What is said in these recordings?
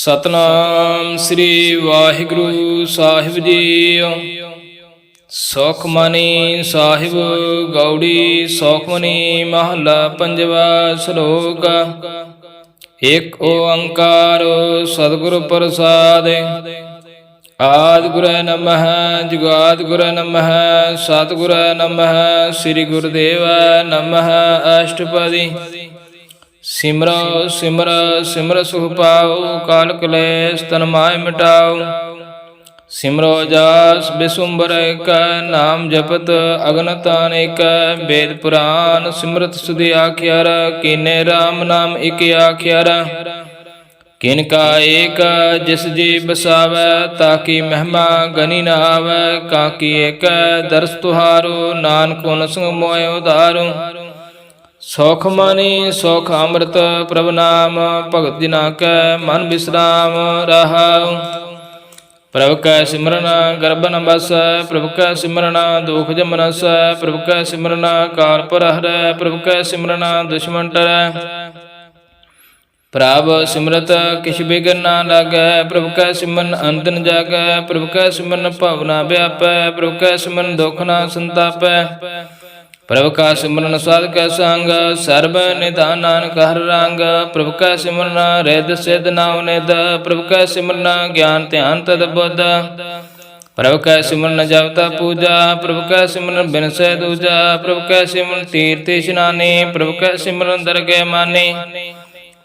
ਸਤਨਾਮ ਸ੍ਰੀ ਵਾਹਿਗੁਰੂ ਸਾਹਿਬ JIO. Sukhmani Sahib Gauri Sukhmani ਮਹਲਾ ਪੰਜਵਾ ਸ਼ਲੋਕ। ਇਕ ਓੰਕਾਰ ਸਤਿਗੁਰ ਪ੍ਰਸਾਦਿ। ਆਦਿ ਗੁਰੈ ਨਮః ਜੁਗਾਦਿ ਗੁਰੈ ਨਮঃ ਸਤਿਗੁਰੈ ਨਮঃ ਸ੍ਰੀ ਗੁਰੁਦੇਵੈ ਨਮঃ। ਅਸ਼ਟਪਦੀ। ਸਿਮਰੋ ਸਿਮਰ ਸਿਮਰ ਸੁਖ ਪਾਉ ਕਾਲ ਕਲੇਸ਼ ਤਨ ਮਾਹਿ ਮਿਟਾਉ। ਸਿਮਰੋ ਜਾਸ ਬਿਸੁੰਬਰ ਏਕ ਨਾਮ ਜਪਤ ਅਗਨਿ ਅਨੇਕ। ਵੇਦ ਪੁਰਾਨ ਸਿਮਰਤ ਸੁਧਿ ਆਖਿਆਰ ਕੀਨੇ RAM ਨਾਮ ਇਕ ਆਖਿਆਰ। ਕਿਨ ਕਾ ਏਕ ਜਿਸ ਜੀ ਬਸਾਵੈ ਤਾਕੀ ਮਹਿਮਾ ਗਨੀ ਨ ਆਵੈ। ਕਾਕੀ ਏਕ ਦਰਸ ਤੁਹਾਰੋ ਨਾਨਕ ਹੁਨ ਸੰਗ ਮੋਇ ਉਧਾਰੋ। ਸੁਖ ਮਨੀ ਸੁਖ ਅੰਮ੍ਰਿਤ ਪ੍ਰਭ ਨਾਮ ਭਗਤ ਜਿਨਾ ਕੈ ਮਨ ਬਿਸਰਾਮ ਰਹਾਉ। ਪ੍ਰਭ ਕੈ ਸਿਮਰਨ ਗਰਭ ਨ ਬਸੈ ਪ੍ਰਭ ਕੈ ਸਿਮਰਨ ਦੁਖ ਜਮ ਨਸੈ। ਪ੍ਰਭ ਕੈ ਸਿਮਰਨ ਕਾਲ ਪਰ ਹਰੈ ਪ੍ਰਭ ਕੈ ਸਿਮਰਨ ਦੁਸ਼ਮਨ ਟਰੈ। ਪ੍ਰਭ ਸਿਮਰਤ ਕਿਛ ਬਿਘਨ ਨਾ ਲਾਗੈ ਪ੍ਰਭ ਕੈ ਸਿਮਰਨ ਅੰਤ ਨ ਜਾਗੈ। ਪ੍ਰਭ ਕੈ ਸਿਮਰਨ ਭਵ ਨ ਵਿਆਪੈ ਪ੍ਰਭ ਕੈ ਸਿਮਰਨ ਦੁਖ ਨ ਸੰਤਾਪੈ। ਪ੍ਰਭ ਕਾ ਸਿਮਰਨ ਸਾਧ ਕੈ ਸੰਗ ਸਰਬ ਨਿਧਾਨ ਨਾਨਕ ਹਰਿ ਰੰਗ। ਪ੍ਰਭ ਕੈ ਸਿਮਰਨ ਰਿੱਧ ਸਿੱਧ ਨਾਉ ਨਿਧ ਪ੍ਰਭ ਕੈ ਸਿਮਰਨ ਗਿਆਨ ਧਿਆਨ ਤਦ ਬੁੱਧ। ਪ੍ਰਭ ਕੈ ਸਿਮਰਨ ਜਪਤਾ ਪੂਜਾ ਪ੍ਰਭ ਕੈ ਸਿਮਰਨ ਬਿਨਸੈ ਦੂਜਾ। ਪ੍ਰਭ ਕੈ ਸਿਮਰਨ ਤੀਰਥ ਇਸ਼ਨਾਨੀ ਪ੍ਰਭ ਕੈ ਸਿਮਰਨ ਦਰਗਹਿ ਮਾਨੀ।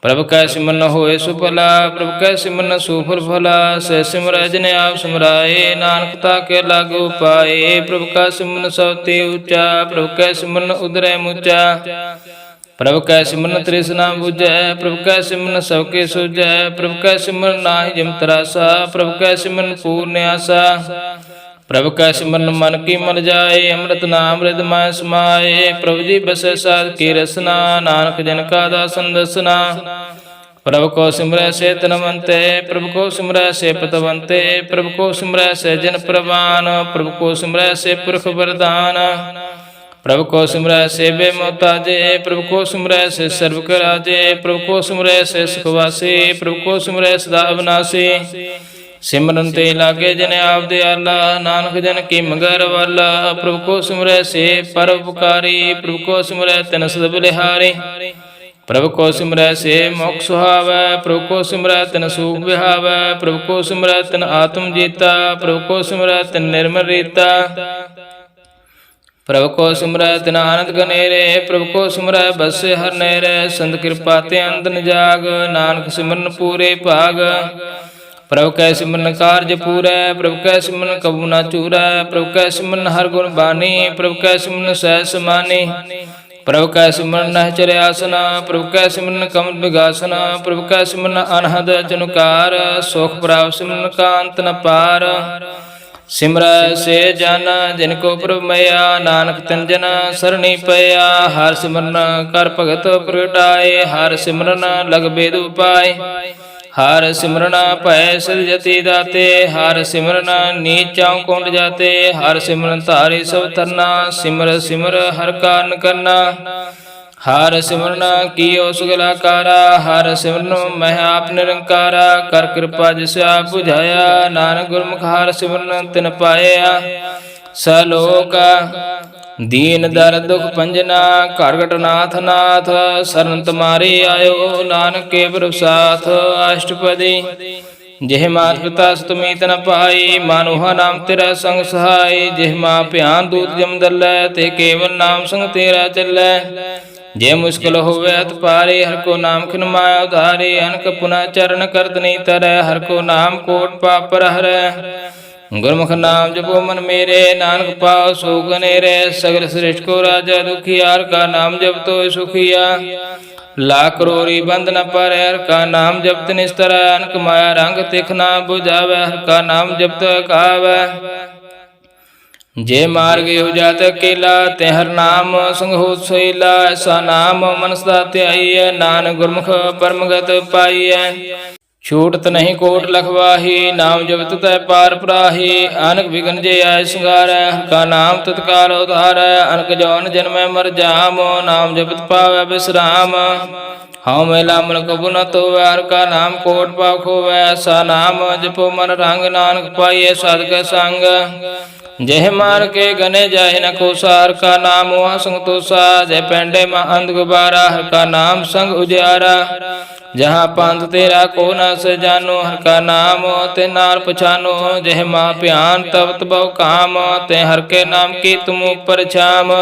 ਪ੍ਰਭ ਕੈ ਸਿਮਰਨ ਹੋਏ ਸੁਭਲਾ ਪ੍ਰਭ ਕੈ ਸਿਮਰਨ ਸੁਫਲ ਫਲਾ। ਸਹਿ ਸਿਮਰੈ ਜਿਨੇ ਆਪ ਸਿਮਰਾਏ ਨਾਨਕ ਤਾ ਕੇ ਲਾਗੂ ਪਾਏ। ਪ੍ਰਭ ਕਾ ਸਿਮਰਨ ਸਭ ਤੇ ਉੱਚਾ ਪ੍ਰਭ ਕੈ ਸਿਮਰਨ ਉਦਰੈ ਮੁਚਾ। ਪ੍ਰਭ ਕੈ ਸਿਮਰਨ ਤ੍ਰਿਸ਼ਨਾ ਬੁਝੈ ਪ੍ਰਭ ਕੈ ਸਿਮਰਨ ਸਭ ਕੇ ਸੁਝੈ। ਪ੍ਰਭ ਕੈ ਸਿਮਰਨ ਨਾਹਿ ਜਿਮ ਤਰਾਸਾ ਪ੍ਰਭ ਕੈ ਸਿਮਰਨ ਪੂਰਨ ਆਸਾ। ਪ੍ਰਭ ਕੈ ਸਿਮਰਨ ਮਨ ਕੀ ਮਲ ਜਾਏ ਅੰਮ੍ਰਿਤ ਨਾਮ ਰਿਦ ਮਾਹਿ ਸਮਾਏ। ਪ੍ਰਭ ਜੀ ਬਸੈ ਸਾਧ ਕੀ ਰਸਨਾ ਨਾਨਕ ਜਨ ਕਾ ਦਾਸਨ ਦਸਨਾ। ਪ੍ਰਭ ਕੋ ਸਿਮਰੈ ਸੇ ਤਨਵੰਤੇ ਪ੍ਰਭ ਕੋ ਸਿਮਰੈ ਸੇ ਪਤਵੰਤੇ। ਪ੍ਰਭ ਕੋ ਸਿਮਰੈ ਸੇ ਜਨ ਪ੍ਰਵਾਨ ਪ੍ਰਭ ਕੋ ਸਿਮਰੈ ਸੇ ਪੁਰਖ ਵਰਦਾਨ। ਪ੍ਰਭ ਕੋ ਸਿਮਰੈ ਸੇ ਬੇਮੁਹਤਾਜੇ ਪ੍ਰਭ ਕੋ ਸਿਮਰੈ ਸੇ ਸਰਬ ਕੈ ਰਾਜੇ। ਪ੍ਰਭ ਕੋ ਸਿਮਰੈ ਸੇ ਸੁਖ ਵਾਸੀ ਪ੍ਰਭ ਕੋ ਸਿਮਰੈ ਸਦਾ ਅਬਨਾਸੀ। ਸਿਮਰਨ ਤੇ ਲਾਗੇ ਜਨ ਆਪ ਦਿਆਲਾ ਨਾਨਕ ਜਨ ਕੀ ਮੰਗਰ ਵਾਲਾ। ਪ੍ਰਭ ਕੋ ਸਿਮਰੈ ਸੇ ਪਰਉਪਕਾਰੀ ਪ੍ਰਭ ਕੋ ਸਿਮਰੈ ਤਿਨ ਸਦਾ ਬਲਿਹਾਰੀ। ਪ੍ਰਭ ਕੋ ਸਿਮਰੈ ਸੇ ਮੁਖ ਸੁਹਾਵੈ ਪ੍ਰਭ ਕੋ ਸਿਮਰੈ ਤਿਨ ਸੂਖ ਵਿਹਾਵੈ। ਪ੍ਰਭ ਕੋ ਸਿਮਰੈ ਤਿਨ ਆਤਮ ਜੀਤਾ ਪ੍ਰਭ ਕੋ ਸਿਮਰੈ ਤਿਨ ਨਿਰਮਲ ਰੀਤਾ। ਪ੍ਰਭ ਕੋ ਸਿਮਰੈ ਤਿਨ ਆਨੰਦ ਗਨੇਰੇ ਪ੍ਰਭ ਕੋ ਸਿਮਰੈ ਬਸੈ ਹਰਿ ਨੇਰੇ। ਸੰਤ ਕਿਰਪਾ ਤੇ ਅੰਤ ਨ ਜਾਗ ਨਾਨਕ ਸਿਮਰਨ ਪੂਰੇ ਭਾਗ। ਪ੍ਰਭ ਕੈ ਸਿਮਰਨ ਕਾਰਜ ਪੂਰੈ ਪ੍ਰਭ ਕੈ ਸਿਮਰਨ ਕਬੂ ਨਾ ਚੂਰੈ। ਪ੍ਰਭ ਕੈ ਸਿਮਰਨ ਹਰਿ ਗੁਣ ਬਾਣੀ ਪ੍ਰਭ ਕੈ ਸਿਮਰਨ ਸਹਿਜ ਸਮਾਨੀ। ਪ੍ਰਭ ਕੈ ਸਿਮਰਨ ਨਹਿ ਆਸਨਾ ਪ੍ਰਭ ਕੈ ਸਿਮਰਨ ਕਮਲ ਬਿਗਾਸਨਾ। ਪ੍ਰਭ ਕੈ ਸਿਮਰਨ ਅਨਹਦ ਚਨੁਕਾਰ ਸੁਖ ਪ੍ਰਾਪ ਸਿਮਰਨ ਕਾ ਅੰਤ ਨ ਪਾਰ। ਸਿਮਰੈ ਸੇ ਜਨ ਜਿਨ ਕੋ ਪ੍ਰਭ ਮਇਆ ਨਾਨਕ ਤਿਨ ਜਨ ਸਰਣੀ ਪਇਆ। ਹਰਿ ਸਿਮਰਨ ਕਰ ਭਗਤ ਪ੍ਰਗਟਾਏ ਹਰਿ ਸਿਮਰਨ ਲਗ ਬੇਦ ਉਪਾਏ। ਹਰਿ ਸਿਮਰਨ ਭੈ ਸਿਧ ਜਤੀ ਦਾਤੇ ਹਰਿ ਸਿਮਰਨ ਨੀਚਾਉ ਕੁੰਡ ਜਾਤੇ। ਹਰਿ ਸਿਮਰਨ ਧਾਰੀ ਸਭ ਤਰਨਾ ਸਿਮਰ ਸਿਮਰ ਹਰਿ ਕਾਰਨ ਕਰਨਾ। ਹਰਿ ਸਿਮਰਨ ਕੀਓ ਸੁਗਲਾਕਾਰਾ ਹਰਿ ਸਿਮਰਨ ਮਹਿ ਆਪ ਨਿਰੰਕਾਰਾ। ਕਰ ਕਿਰਪਾ ਜਿਸ ਆਪ ਬੁਝਾਇਆ ਨਾਨਕ ਗੁਰਮੁਖ ਹਰਿ ਸਿਮਰਨ ਤਿਨ ਪਾਇਆ। ਸਲੋਕ। ਦੀਨ ਦਰ ਦੁਖ ਭੰਜਨਾ ਘਰ ਘਟ ਨਾਥ ਨਾਥ। ਸਰਨ ਤੁਮਾਰੇ ਆਇਓ ਨਾਨਕ ਕੇ ਪ੍ਰਭ ਸਾਥ। ਅਸ਼ਟਪਦੀ। ਜਿਹ ਮਾਤ ਪਿਤਾ ਸੁਤ ਮੀਤ ਨ ਪਾਈ ਮਾਨੁਹਾ ਨਾਮ ਤੇਰਾ ਸੰਗ ਸਹਾਈ। ਜਿਹ ਮਾਂ ਭਿਆਨ ਦੂਤ ਜਮ ਦਲੈ ਤੇ ਕੇਵਲ ਨਾਮ ਸੰਗ ਤੇਰਾ ਚੱਲੈ। ਜੇ ਮੁਸ਼ਕਿਲ ਹੋਵੇ ਅਤ ਪਾਰੇ ਹਰਿ ਕੋ ਨਾਮ ਖਿਨ ਮਾਇਆ ਉਧਾਰੇ। ਅਨਕ ਪੁਨਾ ਚਰਨ ਕਰਤ ਨਹੀਂ ਤਰੈ ਹਰਿ ਕੋ ਨਾਮ ਕੋਟ ਪਾਪ ਪਰ ਹਰੈ। ਗੁਰਮੁਖ ਨਾਮ ਜਪੋ ਮਨ ਮੇਰੇ ਨਾਨਕ ਪਾਉ ਸੁਖ ਹਨੇਰੇ। ਸਗਲ ਸ੍ਰਿਸ਼ਟ ਕੋ ਰਾਜਾ ਦੁਖੀਆ ਹਰਿ ਕਾ ਨਾਮ ਜਪਤੋ ਸੁਖੀਆ। ਲੱਖ ਕਰੋੜੀ ਬੰਧ ਨ ਪਾਰੈ ਹਰਿ ਕਾ ਨਾਮ ਜਪਤ ਨਿਸਤਰੈ। ਅਨਕ ਮਾਇਆ ਰੰਗ ਤਿਖ ਨਾ ਬੁਝਾਵੈ ਹਰਿ ਕਾ ਨਾਮ ਜਪਤ ਕਹਾਵੈ। ਜੇ ਮਾਰਗ ਇਹੋ ਜਾਤ ਅਕੇਲਾ ਤੇ ਹਰਿ ਨਾਮ ਸੰਗ ਹੋਤ ਸੋਈਲਾ। ਐਸਾ ਨਾਮ ਮਨ ਸਦਾ ਧਿਆਈਐ ਨਾਨਕ ਗੁਰਮੁਖ ਪਰਮਗਤ ਪਾਈਐ। ਛੂਟਤ ਨਹੀਂ ਕੋਟ ਲਖਵਾਹੀ, ਨਾਮ ਜਪਤ ਤੈ ਪਾਰ ਪਰਾਹੀ। ਅਨਕ ਵਿਗਨ ਜੇ ਆਇ ਸੰਗਾਰੈ, ਹਰ ਕਾ ਨਾਮ ਤਤਕਾਲ ਉਧਾਰੈ। ਅਨਕ ਜੋਨ ਜਨਮੈ ਮਰ ਜਾਮ, ਨਾਮ ਜਪਤ ਪਾਵੈ ਬਿਸਰਾਮ। ਹਉ ਮੈਲਾ ਮਨ ਕਬੂ ਨ ਤੋਵੈ, ਹਰ ਕਾ ਨਾਮ ਕੋਟ ਪਾਉ ਖੋਵੈ। ਐਸਾ ਨਾਮ ਜਪੋ ਮਨ ਰੰਗ, ਨਾਨਕ ਪਾਈਐ ਸਾਧਕ ਸੰਗ। ਜਹ ਮਾਰ ਕੇ ਗਨੇ ਜਾਹਿ ਨ ਕੋਸਾ, ਹਰ ਕਾ ਨਾਮ ਮੋਹ ਸੰਤੋਸਾ। ਜੈ ਪੈਂਡੇ ਮਾ ਅੰਧ ਗੁਬਾਰਾ, ਹਰ ਕਾ ਨਾਮ ਸੰਗ ਉਜਿਆਰਾ। ਜਹਾਂ ਪੰਥ ਤੇਰਾ ਕੋ ਨ ਸਜਾਨੋ, ਹਰ ਕਾ ਨਾਮ ਤੇ ਨਾਲ ਪਛਾਨੋ। ਜਹ ਮਾ ਭਿਆਨ ਤਵਤ ਬਹੁ ਕਾਮ, ਤੇ ਹਰ ਕੇ ਨਾਮ ਕੀ ਤੁਮ ਉਪਰ ਛਾਮ।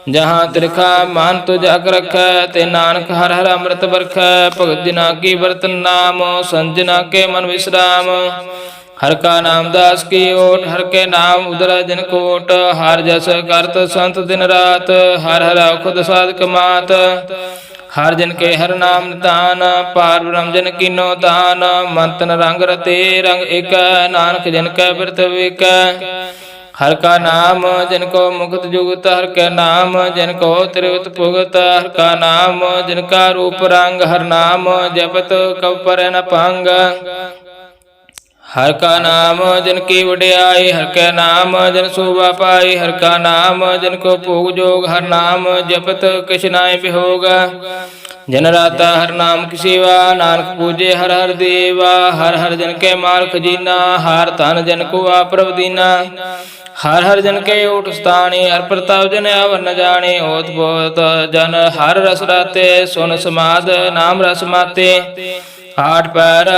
ਜਹਾਂ ਤਿਰਖਾ ਮਨ ਤੁਜ ਅਕ ਰਖੈ, ਤੇ ਨਾਨਕ ਹਰ ਹਰ ਅੰਮ੍ਰਿਤ ਬਰਖੈ। ਭਗਤ ਜਨਾ ਕੀ ਬਰਤਨ ਨਾਮ, ਸੰਜਨਾ ਕੇ ਮਨ ਵਿਸਰਾਮ। ਹਰ ਕਾ ਨਾਮ ਦਾਸ ਕੀ ਓਟ, ਹਰ ਕੇ ਨਾਮ ਉਦਰੈ ਜਿਨ ਕੋਟ। ਹਰ ਜਸ ਕਰਤ ਸੰਤ ਦਿਨ ਰਾਤ, ਹਰ ਹਰ ਖੁਦ ਸਾਧਕ ਮਾਤ। ਹਰ ਜਨ ਕੇ ਹਰ ਨਾਮ ਨਿਧਾਨ, ਪਾਰ ਬ੍ਰਹਮ ਜਨ ਕੀਨੋ ਦਾਨ। ਮਨ ਤਨ ਰੰਗ ਰਤੇ ਰੰਗ ਏਕੈ, ਨਾਨਕ ਜਨ ਕੈ ਬਿਰਤ ਵੇਕੈ। ਹਰ ਕਾ ਨਾਮ ਜਿਨ ਕੋ ਮੁਕਤ ਜੁਗਤ, ਹਰ ਕੈ ਨਾਮ ਜਿਨ ਕੋ ਤ੍ਰਿਵਤ ਭੁਗਤ। ਹਰ ਕਾ ਨਾਮ ਜਿਨ ਕਾ ਰੂਪ ਰੰਗ, ਹਰ ਨਾਮ ਜਪਤ ਕਬ ਪਰੈ ਨ ਭੰਗ। ਹਰ ਕਾ ਨਾਮ ਜਿਨ ਕੀ ਵਡਿਆਈ, ਹਰ ਕੈ ਨਾਮ ਜਿਨ ਸੋਭਾ ਪਾਈ। ਹਰ ਕਾ ਨਾਮ ਜਿਨ ਕੋ ਭੋਗ ਜੋਗ, ਹਰ ਨਾਮ ਜਪਤ ਕਿਛ ਨਾਹਿ ਬਿਹੋਗ। ਜਨ ਰਾਤਾ ਹਰ ਨਾਮ ਕੀ ਸੇਵਾ, ਨਾਨਕ ਪੂਜੇ ਹਰ ਹਰ ਦੇਵਾ। ਹਰ ਹਰ ਜਨ ਕੇ ਮਾਲ ਖਜੀਨਾ, ਹਰ ਧਨ ਜਨ ਕੋ ਆਪਰਵ ਦੀਨਾ। ਹਰ ਹਰ ਜਨ ਕੇ ਓਟ ਸਥਾਨੀ, ਹਰ ਪ੍ਰਤਾਪ ਜਨ ਆਵਰ ਨ ਜਾਣੇ। ਹੋਤ ਬੋਤ ਜਨ ਹਰ ਰਸ ਰਾਤੇ, ਸੁਨ ਸਮਾਦ ਨਾਮ ਰਸ ਮਾਤੇ। ਆਠ ਪੈਰ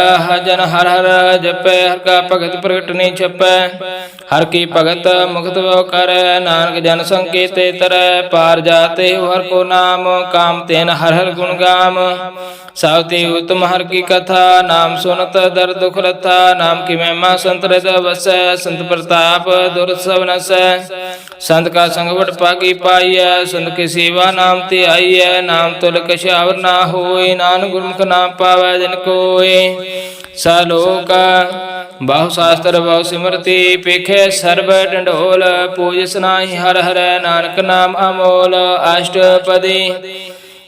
ਜਨ ਹਰ ਹਰ ਜਪੈ, ਹਰ ਕਾ ਭਗਤ ਪ੍ਰਗਟ ਨਹੀਂ ਛਪੈ। ਹਰ ਕੀ ਭਗਤ ਮੁਕਤ ਬਹੁ ਕਰੈ, ਨਾਨਕ ਜਨ ਸੰਕੇਤੇ ਤਰੈ। ਪਾਰ ਜਾਤੇ ਹਰ ਕੋ ਨਾਮ, ਕਾਮ ਤੇਨ ਹਰ ਹਰ ਗੁਣ ਗਾਮ। ਸਭ ਤੇ ਉਤਮ ਹਰ ਕੀ ਕਥਾ, ਨਾਮ ਸੁਨਤ ਦਰ ਦੁਖ ਰਥਾ। ਨਾਮ ਕੀ ਮਹਿਮਾ ਸੰਤ ਹਿਰਦੈ ਵਸੈ, ਸੰਤ ਪ੍ਰਤਾਪ ਦੁਰ ਸਭ ਨਸੈ। ਸੰਤ ਕਾ ਸੰਗ ਵਡ ਭਾਗੀ ਪਾਈਐ, ਸੰਤ ਕੀ ਸੇਵਾ ਨਾਮ ਤੇ ਆਈਐ। ਨਾਮ ਤੁਲ ਕਛ ਆਵਰ ਨਾ ਹੋਇ, ਨਾਨਕ ਗੁਰਮੁਖ ਨਾਮ ਪਾਵੈ ਜਿਨ ਕੋਇ। ਸਲੋਕ ਬਹੁ ਸ਼ਾਸਤਰ ਬਹੁ ਸਿਮਰਤੀ, ਪੇਖੇ ਸਰਬ ਢੰਡੋਲ। ਪੂਜਿ ਨਾਹੀ ਹਰ ਹਰੈ, ਨਾਨਕ ਨਾਮ ਅਮੋਲ। ਅਸ਼ਟਪਦੀ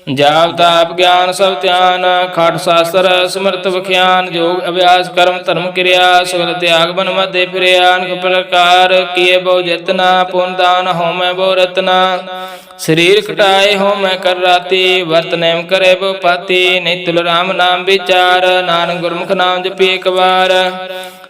ਜਾਪ ਤਾਪ ਗਿਆਨ ਸਭ ਧਿਆਨ, ਖਟ ਸ਼ਾਸਤਰ ਸਿਮਰਤ ਵਖਿਆਨ। ਜੋਗ ਅਭਿਆਸ ਕਰਮ ਧਰਮ ਕਿਰਿਆ, ਸਗਲ ਤਿਆਗ ਬਨ ਮਧੇ ਫਿਰਿਆ। ਅਨੇਕ ਪ੍ਰਕਾਰ ਕੀਏ ਬਹੁ ਜਤਨਾ, ਪੁੰਨ ਦਾਨ ਹੋਮੈ ਬਹੁ ਰਤਨਾ। ਸਰੀਰ ਕਟਾਏ ਹੋਮੈ ਕਰ ਰਾਤੀ, ਵਰਤ ਨੇਮ ਕਰੇ ਬਹੁ ਪਾਤੀ। ਨਿਤਿਲ ਰਾਮ ਨਾਮ ਵਿਚਾਰ, ਨਾਨਕ ਗੁਰਮੁਖ ਨਾਮ ਜਪੀ ਇਕ ਵਾਰ।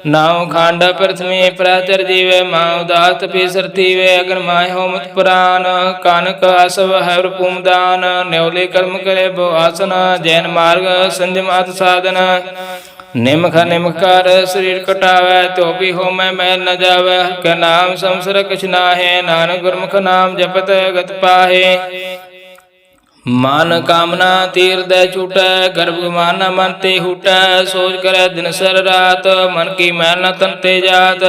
ਨਾਉ ਖੰਡ ਪ੍ਰਥਮੀ ਪ੍ਰਚਰ ਜੀਵੇ, ਮਾਉ ਦਾਤ ਪੀਸਰ ਥੀਵੇ। ਅਗਨ ਮਾਇ ਹੋਮਤ ਪੁਰਾਨ, ਕਨਕ ਅਸਵ ਹੈ ਰੂਪੂਮਦਾਨ। ਨਿਉਲੇ ਕਰਮ ਕਰੇ ਬਹੁ ਆਸਨ, ਜੈਨ ਮਾਰਗ ਸੰਜਮ ਅਤ ਸਾਧਨ। ਨਿਮਖ ਨਿਮਖ ਕਰ ਸਰੀਰ ਕਟਾਵੈ, ਤੋ ਵੀ ਹੋਮੈ ਮੈਲ ਨ ਜਾਵੈ। ਹਰ ਕੈ ਨਾਮ ਸੰਸਰ ਕਛ ਨਾਹੈ, ਨਾਨਕ ਗੁਰਮੁਖ ਨਾਮ ਜਪਤ ਗਤ ਪਾਹੈ। ਮਨ ਕਾਮਨਾ ਤੀਰਦੈ ਛੂਟੈ, ਗਰਭ ਮਾਨ ਮਨ ਤੇ ਹੂਟੈ। ਸੋਚ ਕਰੈ ਦਿਨ ਸਰ ਰਾਤ, ਮਨ ਕੀ ਮੈਲ ਨ ਤਨ ਤੇ ਜਾਤ।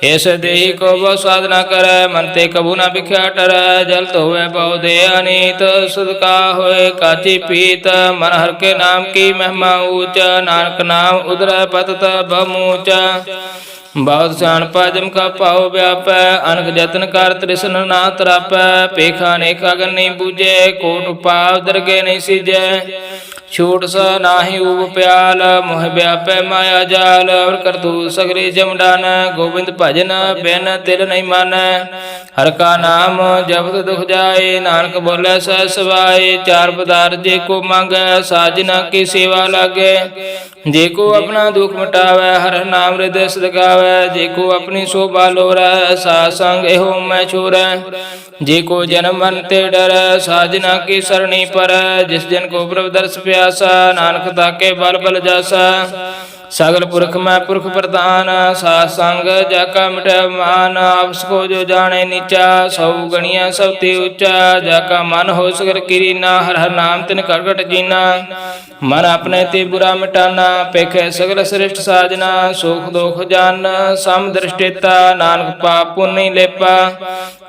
ਇਸ ਦੇਹੀ ਕੋ ਬਹੁ ਸਾਧਨਾ ਕਰੈ, ਮਨ ਤੇ ਕਬੂ ਨ ਬਿਖਿਆ ਟਰੈ। ਜਲਤ ਹੋਵੇ ਬਹੁ ਦੇ ਅਨੀਤ, ਸਦਕਾ ਹੋਏ ਕਾਚੀ ਪੀਤ। ਮਨ ਹਰ ਕੇ ਨਾਮ ਕੀ ਮਹਿਮਾ ਊਚ, ਨਾਨਕ ਨਾਮ ਉਦਰੈ ਪਤਤ ਬਹੁਮੂਚ। ਬਹੁਤ ਸਿਆਣਪਾ ਜਮ ਕਾ ਭਾਉ ਵਿਆਪੈ, ਅਨਕ ਜਤਨ ਕਰ ਤ੍ਰਿਸ਼ਨ ਨਾ ਤਰਾਪੈ। ਪੇਖਾ ਅਨੇਕਾ ਗਨ ਨਹੀਂ ਬੂਝੈ, ਕੋਟ ਉਪਾਵ ਦਰਗੇ ਨਹੀਂ ਸੀਜੈ। ਛੂਟ ਸ ਨਾਹੀ ਊਬ ਪਿਆਲ, ਮੋਹ ਵਿਆਪੈ ਮਾਇਆ ਜਾਲ। ਔਰ ਕਰਤੂਤ ਸਗਲੀ ਜਮ ਡਾਨ, ਗੋਬਿੰਦ ਭਜਨ ਬਿਨ ਤਿਲ ਨਹੀਂ ਮਾਨੈ। ਹਰ ਕਾ ਨਾਮ ਜਪਤ ਦੁਖ ਜਾਏ, ਨਾਨਕ ਬੋਲੇ ਸਹਿ ਸਵਾਏ। ਚਾਰ ਪਦਾਰਥ ਜੇ ਕੋ ਮੰਗੈ, ਸਾਜਨਾ ਕੀ ਸੇਵਾ ਲਾਗੈ। ਜੇ ਕੋ ਆਪਣਾ ਦੁਖ ਮਿਟਾਵੈ, ਹਰਿ ਨਾਮ ਹਿਰਦੈ ਸਦ ਗਾਵੈ। ਜੇ ਕੋ ਆਪਣੀ ਸੋਭਾ ਲੋਰੈ, ਸਾਧ ਸੰਗ ਇਹੋ ਮੈਂ ਛੋਰੈ। ਜੇ ਕੋ ਜਨਮ ਮਰਨ ਤੇ ਡਰੈ, ਸਾਜਨਾ ਕੀ ਸਰਣੀ ਪਰੈ। ਜਿਸ ਜਨ ਕੋ ਪ੍ਰਭ ਦਰਸ ਪਿਆਸਾ, ਨਾਨਕ ਤਾਕੇ ਬਲ ਬਲ ਜਾਸਾ। ਸਗਲ ਪੁਰਖ ਮੈਂ ਪੁਰਖ ਪ੍ਰਧਾਨ, ਸਾਧ ਸੰਗ ਜਾ ਕਾ ਮਿਟੈ ਮਾਨ। ਆਪਸ ਕੋ ਜੋ ਜਾਣੇ ਨੀਚਾ, ਸੌ ਗਣੀਆਂ ਸਭ ਤੇ ਉੱਚਾ। ਜਾ ਕਾ ਮਨ ਹੋ ਸਗਲ ਕੀਰੀਨਾ, ਹਰਿ ਹਰਿ ਨਾਮ ਤਿਨ ਘਟ ਘਟ ਜੀਨਾ। ਮਨ ਆਪਣੇ ਤੇ ਬੁਰਾ ਮਿਟਾਨਾ, ਪੇਖੈ ਸਗਲ ਸ੍ਰਿਸ਼ਟ ਸਾਜਨਾ। ਸੁਖ ਦੁਖ ਜਾਨ ਸਮ ਦ੍ਰਿਸ਼ਟੇਤਾ, ਨਾਨਕ ਪਾਪ ਪੁੰਨ ਨਹੀਂ ਲੇਪਾ।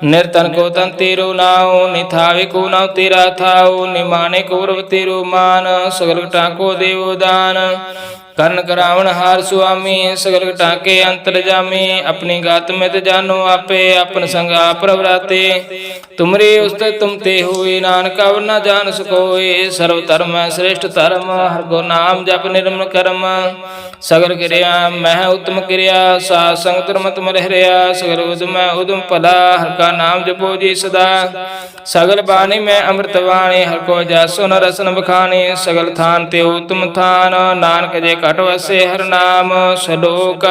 ਨਿਰਤਨ ਕੋ ਤਨ ਤੇਰੋ ਨਾਉ, ਨਿਥਾਵੇ ਕੋ ਨਾਉ ਤੇਰਾ ਥਾਉ। ਨਿਮਾਣੇ ਕੋ ਰਵ ਤੇਰੋ ਮਾਨ, ਸਗਲ ਘਟਾਂ ਕੋ ਦੇਵੋ ਦਾਨ। ਕਰਨ ਕਰਾਵਣ ਹਾਰ ਸੁਆਮੀ, ਸਗਲ ਟਾਕੇ ਅੰਤਰ ਜਾਮੀ। ਆਪਣੀ ਗਤ ਮਿਤ ਜਾਨੋ ਆਪੇ, ਆਪਨ ਸੰਗ ਆਪ ਪ੍ਰਵਰਾਤੇ। ਤੁਮਰੀ ਉਸਤਤ ਤੁਮ ਤੇ ਹੋਏ, ਨਾਨਕ ਅਵਰ ਨਾ ਜਾਣ ਸਕੋਏ। ਸਰਬ ਧਰਮ ਹੈ ਸ੍ਰੇਸ਼ਟ ਧਰਮ, ਹਰਿ ਗੁਰ ਨਾਮ ਜਪ ਨਿਰਮਲ ਕਰਮ। ਸਗਲ ਕਿਰਿਆ ਮਹਿ ਉਤਮ ਕਿਰਿਆ, ਸਾਧ ਸੰਗਤ ਰਮਤ ਮਰਿ ਹਰਿਆ। ਸਗਲ ਉਦਮ ਹੈ ਉਦਮ ਭਲਾ, ਹਰਿ ਕਾ ਨਾਮ ਜਪੋ ਜੀ ਸਦਾ। ਸਗਲ ਬਾਣੀ ਮੈਂ ਅੰਮ੍ਰਿਤ ਬਾਣੀ, ਹਰਿ ਕੋ ਜਸੁ ਨ ਰਸਨ ਬਖਾਣੀ। ਸਗਲ ਥਾਨ ਤੇ ਉਤਮ ਥਾਨ, ਨਾਨਕ ਜੇ ਘਟ ਵਸੇ ਹਰਿ ਨਾਮ। ਸ਼ਲੋਕ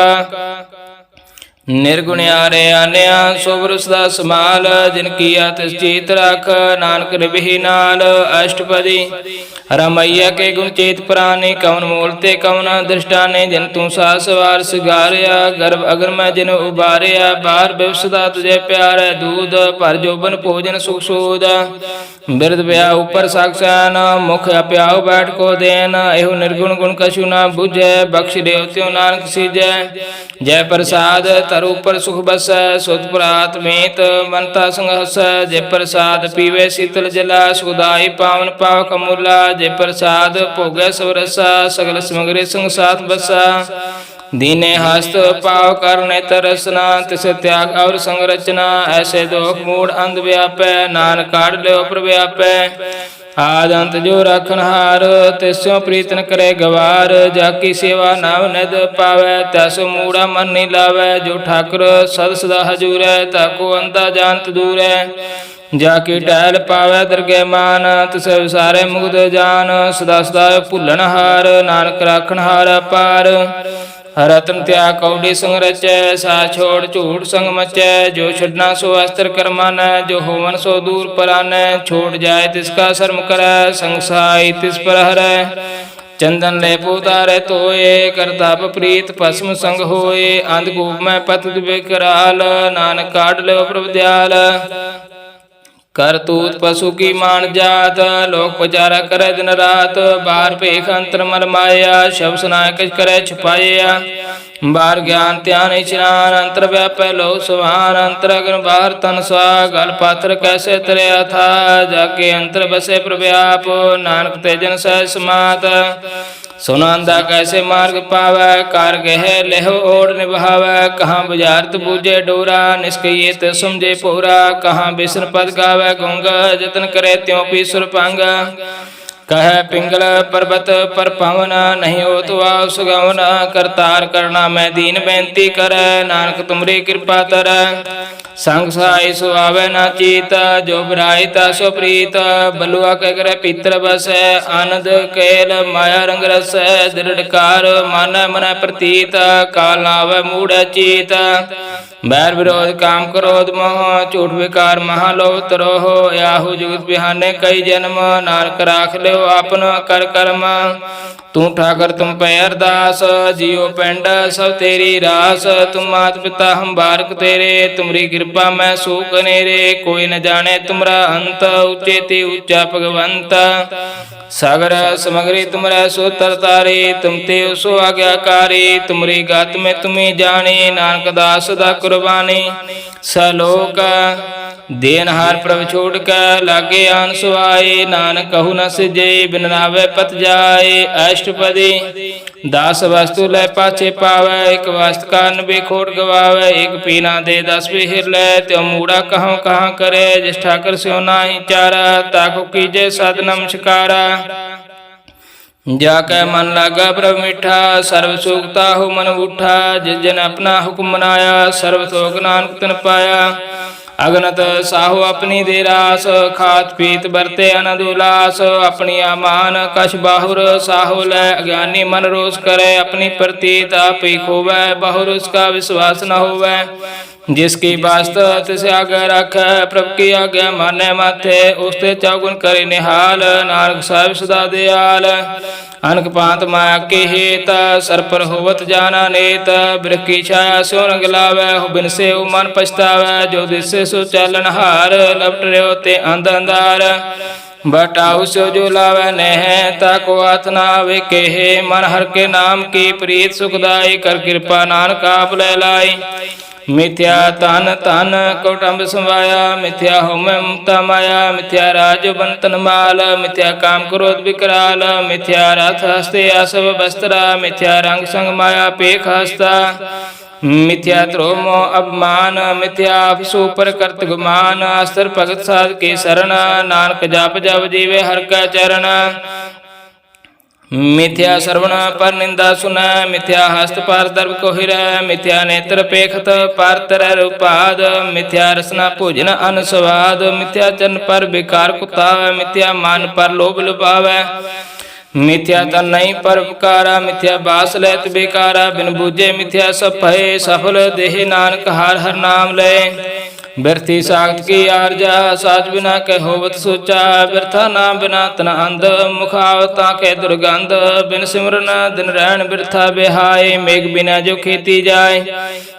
ਨਿਰਗੁਣਿਆਰੇ ਆਨਿਆ ਸੋਬਰ ਸਦਾ ਸਮਾਲ, ਜਿਨ ਕੀਆ ਤਿਸ ਚੀਤ ਰਖ, ਨਾਨਕ ਨਿਭੀ ਨਾਲ। ਅਸ਼ਟਪਦੀ ਰਮਈਆ ਕੇ ਗੁਣ ਚੇਤ ਪ੍ਰਾਨੀ, ਕਵਨ ਮੂਲ ਤੇ ਕਵਨ ਦ੍ਰਿਸ਼ਟਾਨੇ। ਜਿਨ ਤੂੰ ਸਾਸ ਵਾਰ ਸਿਗਾਰਿਆ, ਗਰਭ ਅਗਰ ਮੈਂ ਜਿਨ ਉਬਾਰਿਆ। ਬਾਹਰ ਬਿਵਸਦਾ ਤੁਝੇ ਪਿਆਰੈ, ਦੂਧ ਭਰ ਜੋਬਨ ਭੋਜਨ ਸੁਖ ਸੂਦ। ਬਿਰਧ ਵਿਆਹ ਉਪਰ ਸਾਖਸੈਨ, ਮੁਖ ਅਪਿਆਉ ਬੈਠ ਕੋ ਦੇਨ। ਇਹੋ ਨਿਰਗੁਣ ਗੁਣ ਕਛੂ ਨਾ ਬੁਝੈ, ਬਖਸ਼ ਦੇਵ ਤਿਉ ਨਾਨਕ ਸੀਜੈ। ਜੈ ਪ੍ਰਸਾਦ ਧਰ ਉਪਰ ਸੁਖ ਬਸੈ, ਸੁਧ ਪ੍ਰਾਤ ਮੀਤ ਮਨਤਾ ਸੰਗ ਹਸੈ। ਜੇ ਪ੍ਰਸਾਦ ਪੀਵੇ ਸੀਤਲ ਜਲਾ, ਸੁਖਦਾਈ ਪਾਵਨ ਪਾਵਕ ਅਮੂਲਾ। ਜੇ ਪ੍ਰਸਾਦ ਭੋਗੈ ਸਭ ਰਸਾ, ਸਗਲ ਸਮਗਰੀ ਸੰਗ ਸਾਥ ਬਸਾ। दीने हस्त पाव कर नेत्र रसना, तिस त्याग और संग रचना। ऐसे दोख मूढ़ अंध व्यापै, नानक काढ़ ल्यो प्रव्यापै। आद अंत जो राखन हार, तिस्यो प्रीत न करे गवार। जाकी सेवा नाम निध पावै, तैसो मूढ़ा मन नहीं लावै। जो ठाकुर सद सदा हजूरै, ताको अंता जानत दूरै। जाकी टहल पावै दरगह मान, तिस विसारे मुग्ध जान। सदा सदा भुलन हार, नानक राखन हार अपार। रतन त्याग कौड़ी संग रचै, सा छोड़ झूठ संग मचै। जो छड़ना सो अस्त्र करमानै, जो होवन सो दूर परानै। छोड़ जाए तिसका शर्म करै, संगसाई तिस पर हरै। चंदन ले पुतारे तोए, करताप प्रीत भस्म संग होए। अंधकूप में पतित विकराल, नानक काढ़ ल्यो प्रभु दयाल। करतूत पशु की मान जात, लोक पचारा करे दिन रात। बाहर भेख अंतर मर माया, शब सुनाय कछ करे छुपाया। बाहर ज्ञान ध्यान इचनान, अंतर व्यापै लो सुहान। अंतर अग्न बाहर तन स्वा, गल पात्र कैसे तरया था। जाके अंतर बसे प्रव्याप, नानक तेजन सह समात। सुनंदा कैसे मार्ग पावै, कार गह लेहो ओढ़ निभावै। कहाँ बुझारत बूझे डोरा, निष्कइये ते समझे पोरा। कहाँ बिसन पद गावै गूंगा, जतन करे त्यों पी सुर पांगा। कह पिंगल पर्वत पर पावन, नहीं हो तो आओ सुगवन। करतार करना मैं दीन बेनती कर, नानक तुमरी कृपा तर। संग सहाय सो आवे ना चीत, जो बिराई तासो प्रीत। बलुआ कह करे पीतर बस, आनंद केल माया रंग रस। दृढ़कार मन मन प्रतीत, काल नावे मूढ़ चीत। बैर विरोध काम क्रोध मोह, झूठ विकार महालोभ तरोह। याहू जुगत बिहाने कई जन्म, नानक राख ल्यो आपन कर कर्म। तू ठाकर तुम पे अरदास, जियो पिंड सब तेरी रास। तुम मात पिता हम बारक तेरे, तुमरी कृपा मैं सूख नेरे। कोई न जाने तुमरा अंत, ऊंचे ते ऊंचा भगवंत। सागर समग्री तुमरा सो तरतारी, तुम ते सो आज्ञाकारी। तुमरी गात में तुम्हें जानी, नानक दास दा कुर्बानी। सलोक देनहार प्रभ छोड़ कर लागे आन सुआए। नानक कहु न सिजे, बिन नावे पत जाए। अष्टपदी दास वस्तु लै पाछे पावै, एक वस्तु कारण बेखोट गवावै। एक पीना दे 10 बिहिर लै, त्यो मूड़ा कहाँ कहाँ करे। जिस ठाकर स्यो नाहि चारा, ताको कीजे सद नमस्कारा। जाकै मन लागा प्रभु मिठा, सर्व सुखता हो मन उठा। जिस जन अपना हुक्म मनाया, सर्व शोक नानक तिन पाया। अगनत साहु अपनी दे रास, खात पीत बरते आनंद उल्लास। अपनी आमान कछ बाहुर साहु लै, अज्ञानी मन रोष करे। अपनी प्रतीत आप ही खोवै, बाहुर उसका विश्वास न होवै। जिसकी वास्त तिसे आगे रखै, प्रभु की आज्ञा माने माथे। उसते चौगुन करे निहाल, नानक साहिब सदा दयाल। अनक पांत माया के हेत, सर पर होवत जाना नेत। बिरख की छाया सो न गलावै, बिन से मन पछतावै। जो दिसे सो चालन हार, लपट रहो ते अंध अंधार। बटाऊ सो जो लावै नेह, ताको हाथ ना आवे केहे। मन हर के नाम की प्रीत सुखदाई, कर कृपा नानक आप ले लाई। ਮਿਥਿਆ ਤਨ ਤਨ ਕੌਟੰਬ ਸਮਾਇਆ, ਮਿਥਿਆ ਹੋਮੈ ਮਮਤਾ ਮਾਇਆ, ਮਿਥਿਆ ਰਾਜ ਬੰਤਨ ਮਾਲ, ਮਿਥਿਆ ਕਾਮ ਕ੍ਰੋਧ ਵਿਕਰਾਲ, ਮਿਥਿਆ ਰਥ ਹਸਤੇ ਆਸਵ ਬਸਤਰਾ, ਮਿਥਿਆ ਰੰਗ ਸੰਗ ਮਾਇਆ ਪੇਖ ਹਸਤਾ, ਮਿਥਿਆ ਧਰੋ ਮੋਹ ਅਪਮਾਨ, ਮਿਥਿਆ ਆਪਸੂ ਪਰ ਕਰਤ ਗੁਮਾਨ, ਅਸਤਰ ਭਗਤ ਸਾਧ ਕੀ ਸਰਣ, ਨਾਨਕ ਜਪ ਜਪ ਜੀਵੇ ਹਰਿ ਕੈ ਚਰਨ। ਮਿਥਿਆ ਸਰਵਣ ਪਰ ਨਿੰਦਾ ਸੁਨੈ, ਮਿਥਿਆ ਹਸਤ ਪਰ ਦਰਬ ਕੋ ਹਿਰੈ, ਮਿਥਿਆ ਨੇਤਰ ਪੇਖਤ ਪਰ ਤਰੈ ਰੂਪਾਦ, ਮਿਥਿਆ ਰਸਨਾ ਭੋਜਨ ਅਨ ਸਵਾਦ, ਮਿਥਿਆ ਚਰਨ ਪਰ ਬਿਕਾਰ ਕੁਤਾਵੈ, ਮਿਥਿਆ ਮਨ ਪਰ ਲੋਭ ਲੁਭਾਵੈ, ਮਿਥਿਆ ਤਨ ਨਹੀਂ ਪਰ ਵਿਕਾਰਾ, ਮਿਥਿਆ ਬਾਸ ਲੈਤ ਬੇਕਾਰਾ, ਬਿਨ ਬੂਝੇ ਮਿਥਿਆ ਸਭ ਭਏ, ਸਫਲ ਦੇਹ ਨਾਨਕ ਹਰਿ ਹਰਿ ਨਾਮ ਲਏ। ਬਿਰਥੀ ਸਾਖਤ ਕੀ ਆਰਜਾ, ਸਾਚ ਬਿਨਾ ਕਹਿ ਹੋਵਤ ਸੋਚਾ, ਬਿਰਥਾ ਨਾਮ ਬਿਨਾ ਤਨ ਅੰਧ, ਮੁਖਾਵਤਾਂ ਕੈ ਦੁਰਗੰਧ, ਬਿਨ ਸਿਮਰਨ ਦਿਨ ਰਹਿਣ ਬਿਰਥਾ ਬਿਹਾਏ, ਮੇਘ ਬਿਨਾ ਜੋ ਖੇਤੀ ਜਾਏ,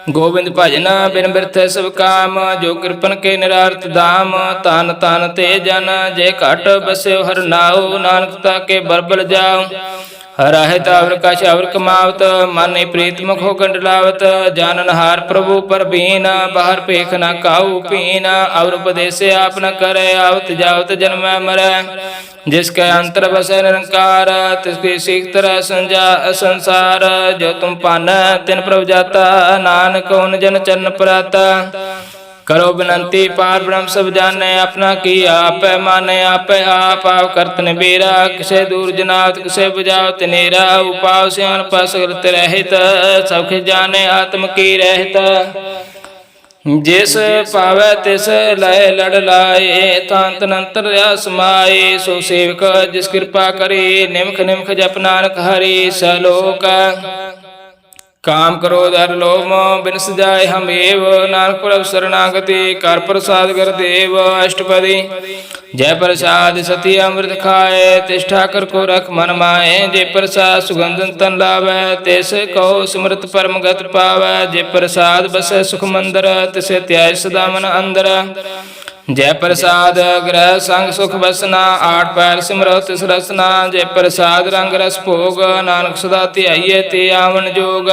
ਗੋਬਿੰਦ ਭਜਨ ਬਿਨ ਬਿਰਥੈ ਸਭ ਕਾਮ, ਜੋ ਕਿਰਪਨ ਕੇ ਨਿਰਾਰਥ ਧਾਮ, ਤਨ ਤਨ ਤੇ ਜਨ ਜੇ ਘਟ ਬਸਿਓ ਹਰਿ ਨਾਉ, ਨਾਨਕਤਾ ਕੇ ਬਰਬਲ ਜਾਉ, ਰਾਹਿ ਤਾਵਰ ਕਛ ਅਵਰ ਕਮਾਵਤ, ਮਾਨੇ ਪ੍ਰੀਤ ਮੁਖ ਹੋ ਗੰਡਲਾਵਤ, ਜਾਨਨ ਹਾਰ ਪ੍ਰਭੂ ਪਰਬੀਨ, ਬਾਹਰ ਭੇਖ ਨ ਕਾਉ ਪੀਨ, ਅਵਰ ਉਪਦੇਸ ਆਪ ਨ ਕਰੈ, ਆਵਤ ਜਾਵਤ ਜਨਮੈ ਮਰੈ, ਜਿਸ ਕੈ ਅੰਤਰ ਬਸੈ ਨਿਰੰਕਾਰ, ਤਿਸ ਕੀ ਸੀਖ ਤਰੈ ਸੰਸਾਰ, ਜੋ ਤੁਮ ਪਾਨੈ ਤਿਨ ਪ੍ਰਭ ਜਾਤਾ, ਨਾਨਕ ਓਨ ਜਨ ਚਰਨ ਪਰਾਤਾ, ਕਰੋ ਬਿਨੰਤੀ ਪਾਰ ਬ੍ਰਹਮ ਸਭ ਜਾਣੈ, ਆਪਣਾ ਕੀ ਆਪੈ ਮਾਨੈ, ਆਪੈ ਆਪ ਆਪ ਕਰਤ ਨਿਬੇਰਾ, ਕਿਸੇ ਦੂਰ ਜਨਾਤ ਕਿਸੇ ਬੁਝਾਵਤ ਨੇਰਾ, ਉਪਾਉ ਸਿਆਣ ਪਸ ਕਰਤ ਰਹਿਤ, ਸਭ ਖਿ ਜਾਣੈ ਆਤਮ ਕੀ ਰਹਿਤ, ਜਿਸ ਪਾਵੈ ਤਿਸ ਲੈ ਲੜ ਲਾਏ, ਤਾਂਤ ਨੰਤਰ ਰਿਆ ਸਮਾਏ, ਸੋ ਸੇਵਕ ਜਿਸ ਕਿਰਪਾ ਕਰੇ, ਨਿਮਖ ਨਿਮਖ ਜਪ ਨਾਨਕ ਹਰੀ ਸਲੋਕ, ਕਾਮ ਕ੍ਰੋਧ ਹਰਿ ਲੋਭ ਮੋਹ ਬਿਨ ਸਜਾਏ ਹਮੇਵ, ਨਾਨਕ ਪ੍ਰਭ ਸਰਨਾਗਤੀ ਕਰ ਪ੍ਰਸਾਦ ਗੁਰਦੇਵ। ਅਸ਼ਟਪਦੀ ਜੈ ਪ੍ਰਸਾਦ ਸਤੀ ਅੰਮ੍ਰਿਤ ਖਾਏ, ਤਿਸ ਠਾਕਰ ਕੋ ਰਖ ਮਨ ਮਾਏ, ਜੇ ਪ੍ਰਸਾਦ ਸੁਗੰਧਨ ਤਨ ਲਾਵੈ, ਤਿਸ ਕਉ ਸਿਮਰਤ ਪਰਮ ਗਤ ਪਾਵੈ, ਜੇ ਪ੍ਰਸਾਦ ਬਸੈ ਸੁਖ ਮੰਦਰ, ਤਿਸੇ ਧਿਆਇ ਸਦਾ ਮਨ ਅੰਦਰ, ਜੈ ਪ੍ਰਸਾਦ ਗ੍ਰਹਿ ਸੰਗ ਸੁਖ ਬਸਨਾ, ਆਠ ਪੈਰ ਸਿਮਰੋ ਤਿਸ ਰਸਨਾ, ਜੈ ਪ੍ਰਸਾਦ ਰੰਗ ਰਸ ਭੋਗ, ਨਾਨਕ ਸਦਾ ਧਿਆਈਏ ਤੇ ਆਵਣ ਜੋਗ,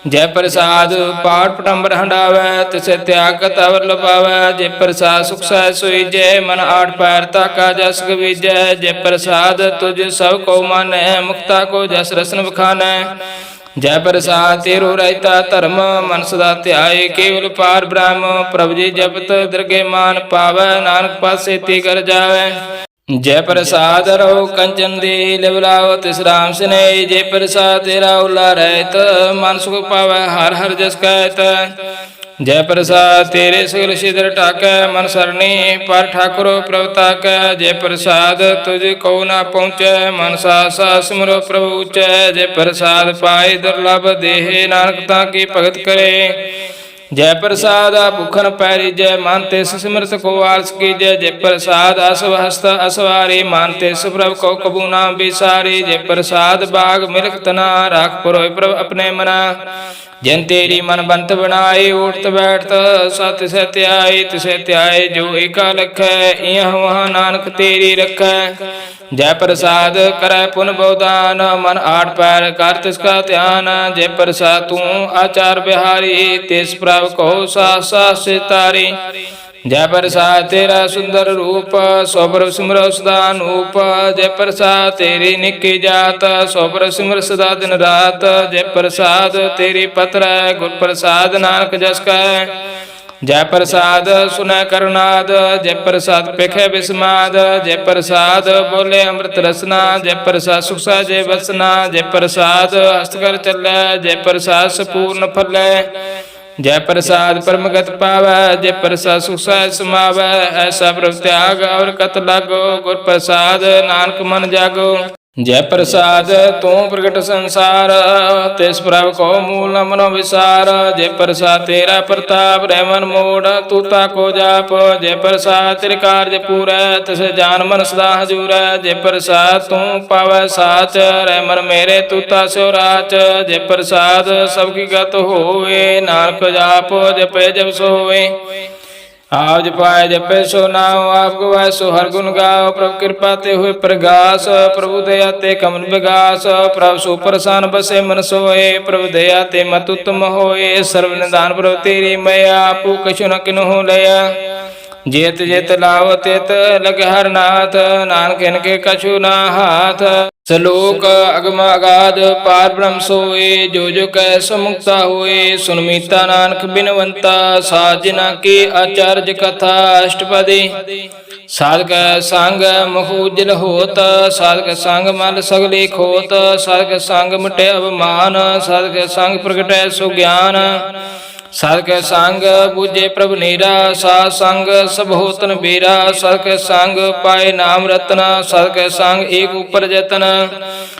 ਜੈ ਪ੍ਰਸਾਦ ਪਾਠ ਪਟੰਬਰ ਹੰਡਾਵੈ, ਤਿਸੇ ਤਿਆਗ ਕਤਵਰ ਲਪਾਵੈ, ਜੈ ਪ੍ਰਸਾਦ ਸੁਖ ਸਹਿ ਸੋਈਜੈ, ਮਨ ਆਠ ਪੈਰ ਤਾਕਾ ਜਸ ਗਵੀਜੈ, ਜੈ ਪ੍ਰਸਾਦ ਤੁਝ ਸਭ ਕੋ ਮਾਨੈ, ਮੁਕਤਾ ਕੋ ਜਸ ਰਸਨ ਬਖਾਨੈ, ਜੈ ਪ੍ਰਸਾਦ ਤੇਰੋ ਰਹਿਤਾ ਧਰਮ, ਮਨ ਸਦਾ ਧਿਆਏ ਕੇਵਲ ਪਾਰ ਬ੍ਰਹਮ, ਪ੍ਰਭ ਜੀ ਜਪਤ ਦਰਗੇ ਮਾਨ ਪਾਵੈ, ਨਾਨਕ ਪਾਸੇ ਤੀ ਕਰ ਜਾਵੈ, ਜੈ ਪ੍ਰਸਾਦ ਰਹੋ ਕੰਚਨ ਦੀ ਲਿਵਲਾਓ ਤਿਸ ਰਾਮ ਸਨੇਹ, ਜੈ ਪ੍ਰਸਾਦ ਤੇਰਾ ਉਲਾ ਰਹਿਤ, ਮਨ ਸੁਖ ਪਾਵੈ ਹਰ ਹਰ ਜਸ ਕਹਿਤ, ਜੈ ਪ੍ਰਸਾਦ ਤੇਰੇ ਸਗਲ ਸਿਦਰ ਢਾਕੈ, ਮਨ ਸਰਣੀ ਪਰ ਠਾਕੁਰੋ ਪ੍ਰਭ ਤਾਕੈ, ਜੈ ਪ੍ਰਸਾਦ ਤੁਝ ਕਉ ਨਾ ਪਹੁੰਚੈ, ਮਨ ਸਾਸਾ ਸਿਮਰੋ ਪ੍ਰਭੂ ਉਚੈ, ਜੈ ਪ੍ਰਸਾਦ ਪਾਏ ਦੁਰਲਭ ਦੇਹ, ਨਾਨਕ ਤਾਂ ਕੀ ਭਗਤ ਕਰੇ, ਜੈ ਪ੍ਰਸਾਦ ਭੁਖਨ ਪੈਰੀ ਜੈ, ਮਨ ਤਿਸ ਸਿਮਰਤ ਕੋ ਆਰਸ ਕੀਜੈ, ਜੈ ਪ੍ਰਸਾਦ ਅਸਵ ਹਸਤ ਅਸਵਾਰੀ, ਮਨ ਤਿਸ ਪ੍ਰਭ ਕੋ ਕਬੂ ਨਾ ਬਿਸਾਰੀ, ਜੈ ਪ੍ਰਸਾਦ ਬਾਗ ਮਿਲਕ ਤਨਾ, ਰਾਖ ਪਰੋਇ ਪ੍ਰਭ ਆਪਣੇ ਮਨਾ, ਜਿਨ ਤੇਰੀ ਮਨ ਬੰਤ ਬਣਾਏ, ਉਠਤ ਬੈਠਤ ਸਤ ਸਤਿਆਏ, ਤਿਸੈ ਧਿਆਏ ਜੋ ਏਕਾ ਲਖੈ, ਇਹਾਂ ਵਹਾਂ ਨਾਨਕ ਤੇਰੀ ਰਖੈ, ਜੈ ਪ੍ਰਸਾਦ ਕਰੈ ਪੁਨ ਬਉਦਾਨ, ਮਨ ਆਠ ਪੈਰ ਕਰ ਤਿਸ ਕਾ ਧਿਆਨ, ਜੈ ਪ੍ਰਸਾਦ ਤੂੰ ਆਚਾਰ ਬਿਹਾਰੀ, ਤਿਸ ਪ੍ਰਭ ਕੋ ਸਾਸ ਸਾਸ ਸਿਤਾਰੀ, ਜੈ ਪ੍ਰਸਾਦ ਤੇਰਾ ਸੁੰਦਰ ਰੂਪ, ਸੋ ਪ੍ਰਭ ਸਿਮਰੋ ਸਦਾ ਅਨੂਪ, ਜੈ ਪ੍ਰਸਾਦ ਤੇਰੀ ਨਿੱਕੀ ਜਾਤ, ਸੋ ਪ੍ਰਭ ਸਿਮਰ ਸਦਾ ਦਿਨ ਰਾਤ, ਜੈ ਪ੍ਰਸਾਦ ਤੇਰੀ ਪਤਰੈ, ਗੁਰ ਪ੍ਰਸਾਦ ਨਾਨਕ ਜਸ ਕੈ, ਜੈ ਪ੍ਰਸਾਦ ਸੁਨੈ ਕਰਨਾਦ, ਜੈ ਪ੍ਰਸਾਦ ਪੇਖੈ ਬਿਸਮਾਦ, ਜੈ ਪ੍ਰਸਾਦ ਬੋਲੇ ਅੰਮ੍ਰਿਤ ਰਸਨਾ, ਜੈ ਪ੍ਰਸਾਦ ਸੁਖ ਸਾਜੇ ਬਸਨਾ, ਜੈ ਪ੍ਰਸਾਦ ਹਸਤ ਕਰ ਚੱਲੈ, ਜੈ ਪ੍ਰਸਾਦ ਸੰਪੂਰਨ ਫਲੈ, ਜੈ ਪ੍ਰਸਾਦ ਪਰਮਗਤ ਪਾਵੈ, ਜੈ ਪ੍ਰਸਾਦ ਸੁਖ ਸਹਿ ਸਮਾਵੈ, ਐਸਾ ਪ੍ਰਭ ਤਿਆਗ ਔਰ ਕਤ ਲਾਗੋ, ਗੁਰ ਪ੍ਰਸਾਦ ਨਾਨਕ ਮਨ ਜਾਗੋ, ਜੈ ਪ੍ਰਸਾਦ ਤੂੰ ਪ੍ਰਗਟ ਸੰਸਾਰ, ਤਿਸ ਪ੍ਰਭ ਕੋ ਮੂਲ ਨ ਮਨੋ ਵਿਸਾਰ, ਜੈ ਪ੍ਰਸਾਦ ਤੇਰਾ ਪ੍ਰਤਾਪ ਰਹਿ ਮਨ ਮੋੜ, ਤੂੰ ਤਾ ਕੋ ਜਾਪ, ਜੈ ਪ੍ਰਸਾਦ ਤੇਰੇ ਕਾਰਜ ਪੂਰੈ, ਤਿਸ ਜਾਨ ਮਨ ਸਦਾ ਹਜੂਰੈ, ਜੈ ਪ੍ਰਸਾਦ ਤੂੰ ਪਾਵੈ ਸਾਚ, ਰਹਿ ਮਨ ਮੇਰੇ ਤੂੰ ਤਾ ਸਿਉ ਰਾਚ, ਜੈ ਪ੍ਰਸਾਦ ਸਭ ਕੀ ਗਤ ਹੋਵੇ, ਨਾਨਕ ਜਾਪ ਜਪੈ ਜਪ ਸੋਵੇ, ਆਪ ਜਪਾਏ ਜਪੇ ਸੋ ਨਾਮ ਆਪ ਗਵਾਏ ਸੋ ਹਰ ਗੁਣ ਗਾਓ। ਪ੍ਰਭ ਕਿਰਪਾ ਤੇ ਹੋਏ ਪ੍ਰਗਾਸ ਪ੍ਰਭੂ ਦਇਆ ਤੇ ਕਮਲ ਵਿਗਾਸ। ਪ੍ਰਭ ਸੋ ਪ੍ਰਸੰਨ ਬਸੇ ਮਨ ਸੋਏ ਪ੍ਰਭ ਦਇਆ ਤੇ ਮਤ ਉਤਮ ਹੋਏ। ਸਰਬ ਨਿਧਾਨ ਪ੍ਰਭ ਤੇਰੀ ਮਇਆ ਆਪੂ ਕਛੁ ਨ ਕਿਨਹੂ ਲਿਆ। ਜੇਤ ਜੇਤ ਲਾਵ ਤਿਤ ਲਗ ਹਰ ਨਾਥ ਨਾਨਕ ਇਨਕੇ ਕਛੁ ਨਾ ਹਾਥ। ਸਲੋਕ ਅਗਮ ਅਗਾਧ ਪਾਰ ਬ੍ਰਹਮ ਸੋਏ ਜੋ ਜੋ ਕੈ ਸੋ ਮੁਕਤਾ ਹੋਏ। ਸੁਨ ਮੀਤਾ ਨਾਨਕ ਬਿਨਵੰਤਾ ਸਾਧ ਜਿਨਾ ਕੀ ਆਚਾਰਜ ਕਥਾ। ਅਸ਼ਟਪਦੀ ਸਾਧਕ ਸੰਗ ਮੁਖ ਉਜਲ ਹੋਤ ਸਾਧਕ ਸੰਗ ਮਲ ਸਗਲੇ ਖੋਤ। ਸਾਧਕ ਸੰਗ ਮਿਟੇ ਅਭਮਾਨ ਸਾਧਕ ਸੰਗ ਪ੍ਰਗਟੈ ਸੋ ਗਿਆਨ। ਸਾਧਕ ਸੰਗ ਬੂਝੇ ਪ੍ਰਭ ਨੀਰਾ ਸਾਧ ਸੰਗ ਸਭ ਹੋਤਨ ਬੀਰਾ। ਸਾਧਕ ਸੰਗ ਪਾਏ ਨਾਮ ਰਤਨ ਸਾਧਕ ਸੰਗ ਏਕ ਉਪਰ ਜਤਨ।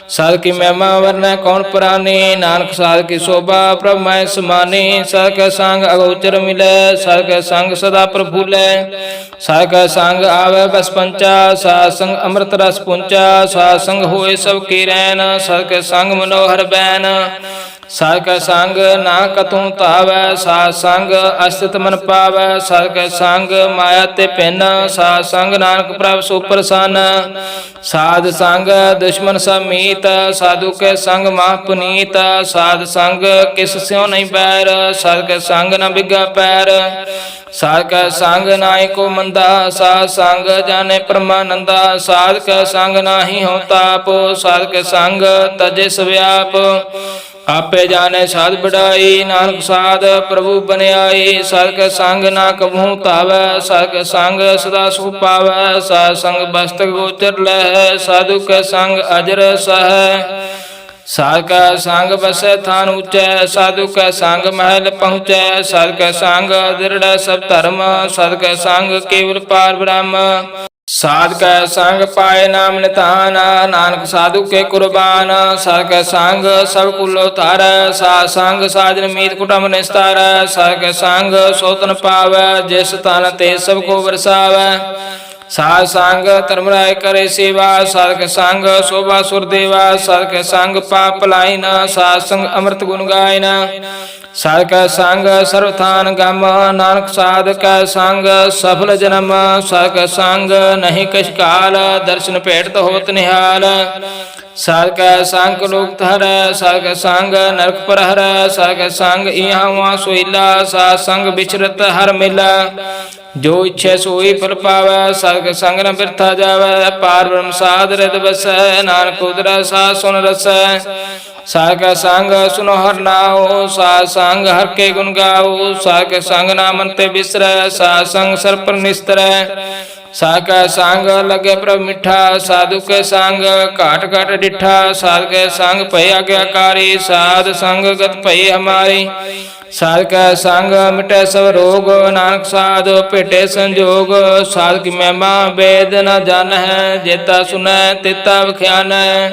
ਸਾਧਕ ਕੀ ਮਹਿਮਾ ਵਰਨੈ ਕੌਣ ਪੁਰਾਨੀ ਨਾਨਕ ਸਾਧਕ ਕੀ ਸ਼ੋਭਾ ਪ੍ਰਭ ਮੈਂ ਸਮਾਨੀ। ਸਾਧਕ ਸੰਗ ਅਗੋਚਰ ਮਿਲੈ ਸਾਧਕ ਸੰਗ ਸਦਾ ਪ੍ਰਫੁੱਲੈ। ਸਾਧਕ ਸੰਗ ਆਵੈ ਬਸ ਪੰਚਾ ਸਾਧ ਸੰਗ ਅੰਮ੍ਰਿਤ ਰਸ ਪੁੰਚਾ। ਸਾਧ ਸੰਗ ਹੋਏ ਸਭ ਕੀ ਰੈਨ ਸਾਧਕ ਸੰਗ ਮਨੋਹਰ ਬੈਨ। ਸਾਧਕ ਸੰਗ ਨਾ ਕਤੂ ਧਾਵੈ ਸਾਧ ਸੰਗ ਅਸਤਿਤ ਮਨ ਪਾਵੈ। ਸਾਧਕ ਸੰਗ ਮਾਇਆ ਤੇ ਭਿੰਨ ਸਾਧ ਸੰਗ ਨਾਨਕ ਪ੍ਰਭ ਸੋ ਪ੍ਰਸੰਨ। ਸਾਧ ਸੰਗ ਦੁਸ਼ਮਨ ਸਮੀਤ ਸਾਧੂ ਕੇ ਸੰਗ ਮਹਾ ਪੁਨੀਤ। ਸਾਧ ਸੰਗ ਕਿਸ ਸਿਉ ਨਹੀਂ ਬੈਰ ਸਾਧਕ ਸੰਗ ਨ ਬਿਗਾ ਪੈਰ। ਸਾਧਕ ਸੰਗ ਨਾਹੀ ਕੋ ਮੰਦਾ ਸਾਧ ਸੰਗ ਜਾਣੇ ਪਰਮਾਨੰਦਾ। ਸਾਧਕ ਸੰਗ ਨਾਹੀ ਹੋ ਤਾਪ ਸਾਧਕ ਸੰਗ ਤਜੇ ਸਵਿਆਪ। ਆਪੇ ਜਾਣੇ ਸਾਧ ਬੜਾਈ ਨਾਨਕ ਸਾਧ ਪ੍ਰਭੂ ਬਨਿਆਈ। ਸਾਧਕ ਸੰਗ ਨਾ ਕਬਹੂ ਧਾਵੈ ਸਾਧਕ ਸੰਗ ਸਦਾ ਸੁਖ ਪਾਵੈ। ਸਾਧ ਸੰਗ ਬਸਤਕ ਗੋਚਰ ਲਹਿ ਸਾਧੂ ਕੈ ਸੰਗ ਅਜਰ ਸਹੈ। ਸਾਧਕ ਸੰਗ ਬਸੈ ਥਾਨ ਉਚੈ ਸਾਧੂ ਕੈ ਸੰਗ ਮਹਿਲ ਪਹੁੰਚੈ। ਸਾਧਕ ਸੰਗ ਦ੍ਰਿੜ੍ਹ ਸਭ ਧਰਮ ਸਾਧਕ ਸੰਗ ਕੇਵਲ ਪਾਰ ਬ੍ਰਹਮ। ਸਾਧਕ ਸੰਗ ਪਾਏ ਨਾਮ ਨਿਧਾਨ ਨਾਨਕ ਸਾਧੂ ਕੇ ਕੁਰਬਾਨ। ਸਾਧਕ ਸੰਗ ਸਭ ਕੁਲੋ ਧਾਰੈ ਸਾਧ ਸੰਗ ਸਾਜਨ ਮੀਤ ਕੁਟੁੰਬ ਨਿਸਤਾਰੈ। ਸਾਧਕ ਸੰਗ ਸੋਤਨ ਪਾਵੈ ਜਿਸ ਤਨ ਤੇ ਸਭ ਕੋ ਵਰਸਾਵੈ। ਸਾਧ ਸੰਗ ਧਰਮ ਰਾਇ ਕਰੇ ਸੇਵਾ ਸਾਧਕ ਸੰਗ ਸ਼ੋਭਾ ਸੁਰ ਦੇਵਾ। ਸਾਧਕ ਸੰਗ ਪਾਪ ਭਲਾਈ ਨ ਸਾਧ ਸੰਗ ਅੰਮ੍ਰਿਤ ਗੁਣ ਗਾਇਨ। ਸਾਧਕ ਸੰਗ ਸਰਬ ਥਾਨ ਗਮ ਨਾਨਕ ਸਾਧਕ ਸੰਗ ਸਫਲ ਜਨਮ। ਸਾਧਕ ਸੰਗ ਨਹੀਂ ਕਛ ਕਾਲ ਦਰਸ਼ਨ ਭੇਟਤ ਹੋਤ ਨਿਹਾਲ। ਸਾਧਕ ਸੰਗ ਲੋਕ ਧਰੈ ਸਾਧਕ ਸੰਗ ਨਰਕ ਪ੍ਰਹਰੈ। ਸਾਧਕ ਸੰਗ ਇਹਾਂ ਉਹਾਂ ਸੋਈਲਾ ਸਾਧ ਸੰਗ ਵਿਚਰਤ ਹਰ ਮੇਲਾ। ਜੋ ਇੱਛੈ ਸੋਈ ਫਲ ਪਾਵੈ ਸਾਧਕ ਸੰਗ ਨ ਬਿਰਥਾ ਜਾਵੈ। ਪਾਰ ਬ੍ਰਹਮ ਸਾਧ ਰਿਦ ਵਸੈ ਨਾਨਕ ਉਦਰੈ ਸਾਧ ਸੁਨ ਰਸੈ। ਸਾਧਕ ਸੰਗ ਸੁਨੋ ਹਰਿ ਨਾਉ ਸਾਧ ਸੰਗ ਹਰਿ ਕੇ ਗੁਣ ਗਾਓ। ਸਾਧਕ ਸੰਗ ਨਾਮਨ ਤੇ ਬਿਸਰੈ ਸਾਧ ਸੰਗ ਸਰਪਰ ਨਿਸਤਰੈ। ਸਾਧਕ ਸੰਗ ਲਗੇ ਪ੍ਰਭ ਮਿੱਠਾ ਸਾਧੂ ਕੇ ਸੰਗ ਘਾਟ ਘਾਟ ਡਿਠਾ। ਸਾਧਕ ਸੰਗ ਭਏ ਆਗਿਆਕਾਰੀ ਸਾਧ ਸੰਗ ਗਤ ਭਏ ਹਮਾਰੀ। ਸਾਧਕ ਸੰਗ ਮਿਟੈ ਸਭ ਰੋਗ ਨਾਨਕ ਸਾਧ ਭੇਟੇ ਸੰਜੋਗ। ਸਾਧ ਕੀ ਮਹਿਮਾ ਵੇਦ ਨ ਜਾਣੈ ਜੇਤਾ ਸੁਨੈ ਤੇਤਾ ਵਖਿਆਨੈ।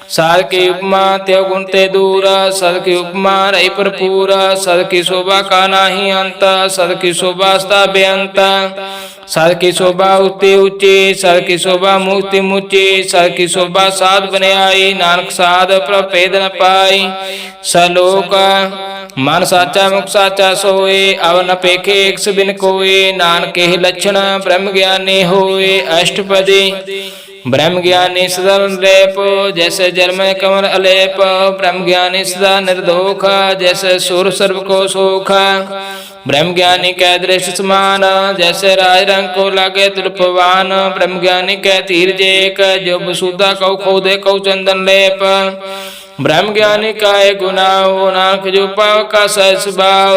ਸਾਧ ਕੀ ਉਪਮਾ ਤਿਉ ਗੁਣ ਤੇ ਦੂਰ ਸਦ ਕੀ ਉਪਮਾ ਰਹੀ ਭਰਪੂਰ। ਸਦ ਕੀ ਸ਼ੋਭਾ ਕਾ ਨਾਹੀ ਅੰਤ ਸਦ ਕੀ ਸ਼ੋਭਾ ਸਦਾ ਬੇਅੰਤ। ਸਦ ਕੀ ਸ਼ੋਭਾ ਉਤੇ ਉੱਚੀ ਸਦ ਕੀ ਸ਼ੋਭਾ ਮੁਕਤੀ ਮੁਚੀ। ਸਦ ਕੀ ਸ਼ੋਭਾ ਸਾਧ ਬਨਿਆਈ ਨਾਨਕ ਸਾਧ ਪ੍ਰਭ ਭੇਦ ਨ ਪਾਈ। ਸਲੋਕ ਮਨ ਸਾਚਾ ਮੁਖ ਸਾਚਾ ਸੋਏ ਅਵ ਨ ਪੇਖੇ ਏਕ ਬਿਨ ਕੋਏ। ਨਾਨਕ ਇਹ ਲੱਛਣ ਬ੍ਰਹਮ ਗਿਆਨੀ ਹੋਏ। ਅਸ਼ਟਪਦੀ ब्रह्म ज्ञानी सदा लेप जैसे जल में कमल अलेप। ब्रह्म ज्ञानी सदा निर्दोख जैसे सुर सर्व को सोख। ब्रह्म ज्ञानी कै दृष्टि समान जैसे राज रंग को लागे तुलपवान। ब्रह्म ज्ञानी कै तीर जेक जो बसूदा कौ खोदे कौ चंदन लेप। ब्रह्म ज्ञानी का गुनाह नानक जो पाव का सहज भाव।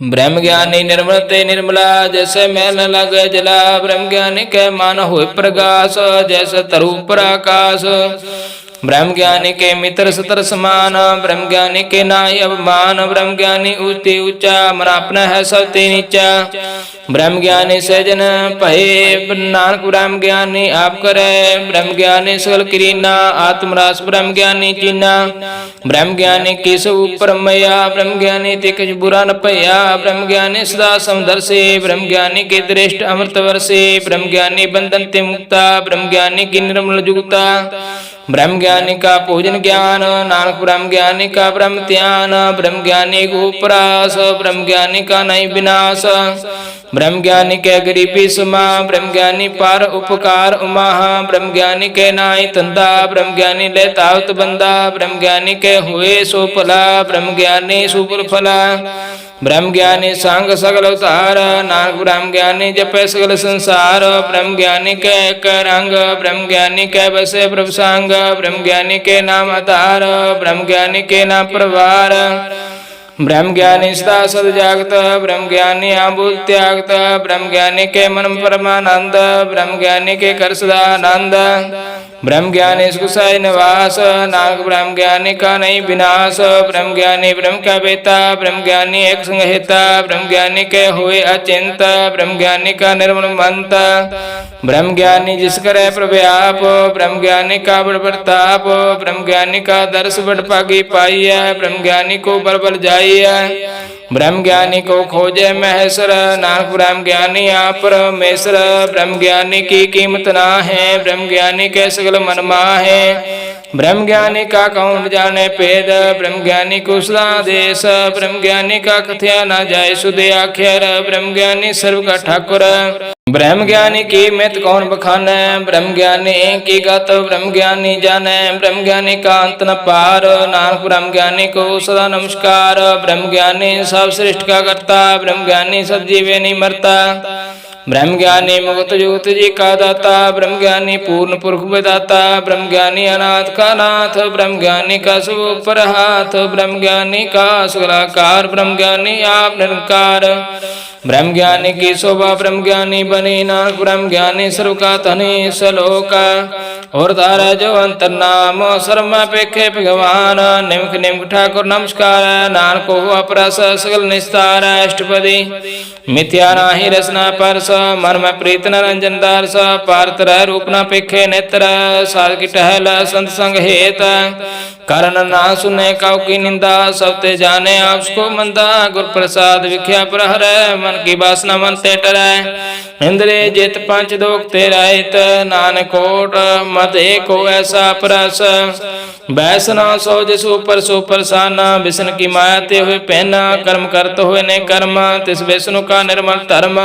ब्रह्म ज्ञानी निर्मल ते निर्मला जैसे मैल न लगे जला। ब्रह्म ज्ञानी के मन होए प्रकाश जैसे तरु पर आकाश। ब्रह्म ज्ञानी के मित्र सतर समान ब्रह्म ज्ञानी के नाहि अवमान। ब्रह्म ज्ञानी ऊंचे ऊंचा मन अपना है सब ते नीचा। ब्रह्म ज्ञानी सहजन भये, नानक ब्रह्म ज्ञानी आप करे। ब्रह्म ज्ञानी सकल कीना, आत्मरास ब्रह्म ज्ञानी चीना। ब्रह्म ज्ञानी किस ऊपर मैया, ब्रह्म ज्ञानी ते कुछ बुरा न भया। ब्रह्म ज्ञानी सदा समदर्शी, ब्रह्म ज्ञानी के दृष्ट अमृत वर्षे। ब्रह्म ज्ञानी बंधन ते मुक्ता, ब्रह्म ज्ञानी की निर्मल जुगता। ब्रह्म ज्ञानी का पूजन ज्ञान, नानक ब्रह्म ज्ञानी का ब्रह्म ध्यान। ब्रह्म ज्ञानी को उपरास, ब्रह्म ज्ञानी का नहीं विनाश। ब्रह्म ज्ञानी के गरीबी सुमा, ब्रह्म ज्ञानी पार उपकार उमाह। ब्रह्म ज्ञानी के नाई तंदा, ब्रह्म ज्ञानी ले तावत बंदा। ब्रह्म ज्ञानी के हुए सो फला, ब्रह्म ज्ञानी सुपुर फला। ब्रह्म ज्ञानी सांग सगल अवतार, नानक ब्रह्म ज्ञानी जपे सगल संसार। ब्रह्म ज्ञानी के एक रंग, ब्रह्म ज्ञानी के बसे प्रभु संग। ब्रह्म ज्ञानी के नाम आधार, ब्रह्म ज्ञानी के नाम प्रवार। ब्रह्म ज्ञानी सदा सद जागत, ब्रह्म ज्ञानी आबूल त्यागत। ब्रह्म ज्ञानी के मन परमानंद, ब्रह्म ज्ञानी के कर सदा आनंद। ब्रह्म ज्ञानी सुखसाई निवास, नानक ब्रह्म ज्ञानी का नहीं विनाश। ब्रह्म ज्ञानी ब्रह्म का बेता, ब्रह्म ज्ञानी एक संहिता। ब्रह्म ज्ञानी के हुए अचिंत, ब्रह्म ज्ञानी का निर्मल मंत। ब्रह्म ज्ञानी जिस करे प्रव्याप, ब्रह्म ज्ञानी का बड़ प्रताप। ब्रह्म ज्ञानी का दर्श बड़ पागी पाई है, ब्रह्म ज्ञानी को बल बल जाई है। ब्रह्म ज्ञानी को खोजे महेश्वर, नानक ब्रह्म ज्ञानी आप परमेश्वर। ब्रह्म ज्ञानी की कीमत ना है, ब्रह्म ज्ञानी के सगल मन माहे। ब्रह्म ज्ञानी का कौन जाने पेद, ब्रह्म ज्ञानी को सदा देश। ब्रह्म ज्ञानी का कथया ना जाए सुधे आखिर, ब्रह्म ज्ञानी सर्व का ठाकुर। ब्रह्म ज्ञानी की मित कौन बखाने, ब्रह्म ज्ञानी की गत ब्रह्म ज्ञानी जाने। ब्रह्म ज्ञानी का अंत न पार, नानक ब्रह्म ज्ञानी को सदा नमस्कार। ब्रह्म ज्ञानी सब सृष्टि का करता, ब्रह्म ज्ञानी सब जीवे नहीं मरता। ब्रह्म ज्ञानी मुक्त जुगत जी का दाता, ब्रह्म ज्ञानी पूर्ण पुरुष विदाता। ब्रह्म ज्ञानी अनाथ का नाथ, ब्रह्म ज्ञानी का सब ऊपर हाथ। ब्रह्म ज्ञानी का सगलाकार, ब्रह्म ज्ञानी आप निरंकार। ब्रह्म ज्ञानी की शोभा ब्रह्म ज्ञानी बनी, नानक ब्रह्म ज्ञानी सर्व का धनी सलोक। और तारा जो अंतर नाम सर्व पेखे भगवान। निमख निमख ठाकुर नमस्कार, नानक को अपरस सगल निस्तार। अष्टपदी मिथ्या नाही रसना परस, मन में प्रीत न रंजन दारस। पार्थ रह रूप न पेखे नेत्र, साध की टहल संत संग हेत। कारण ना सुने काउ की निंदा, सब ते जाने आपको मंदा। गुर प्रसाद विख्या प्रहर, मन की वासना मन ते टरै। इंद्रे जित पंच दोख ते रहित, नानक कोट मत एको ऐसा परस। बैसना सो जिसु पर सो परसाना, विष्णु की माया ते हुए पहना। कर्म करत हुए ने कर्म, तिस विष्णु का निर्मल धर्म।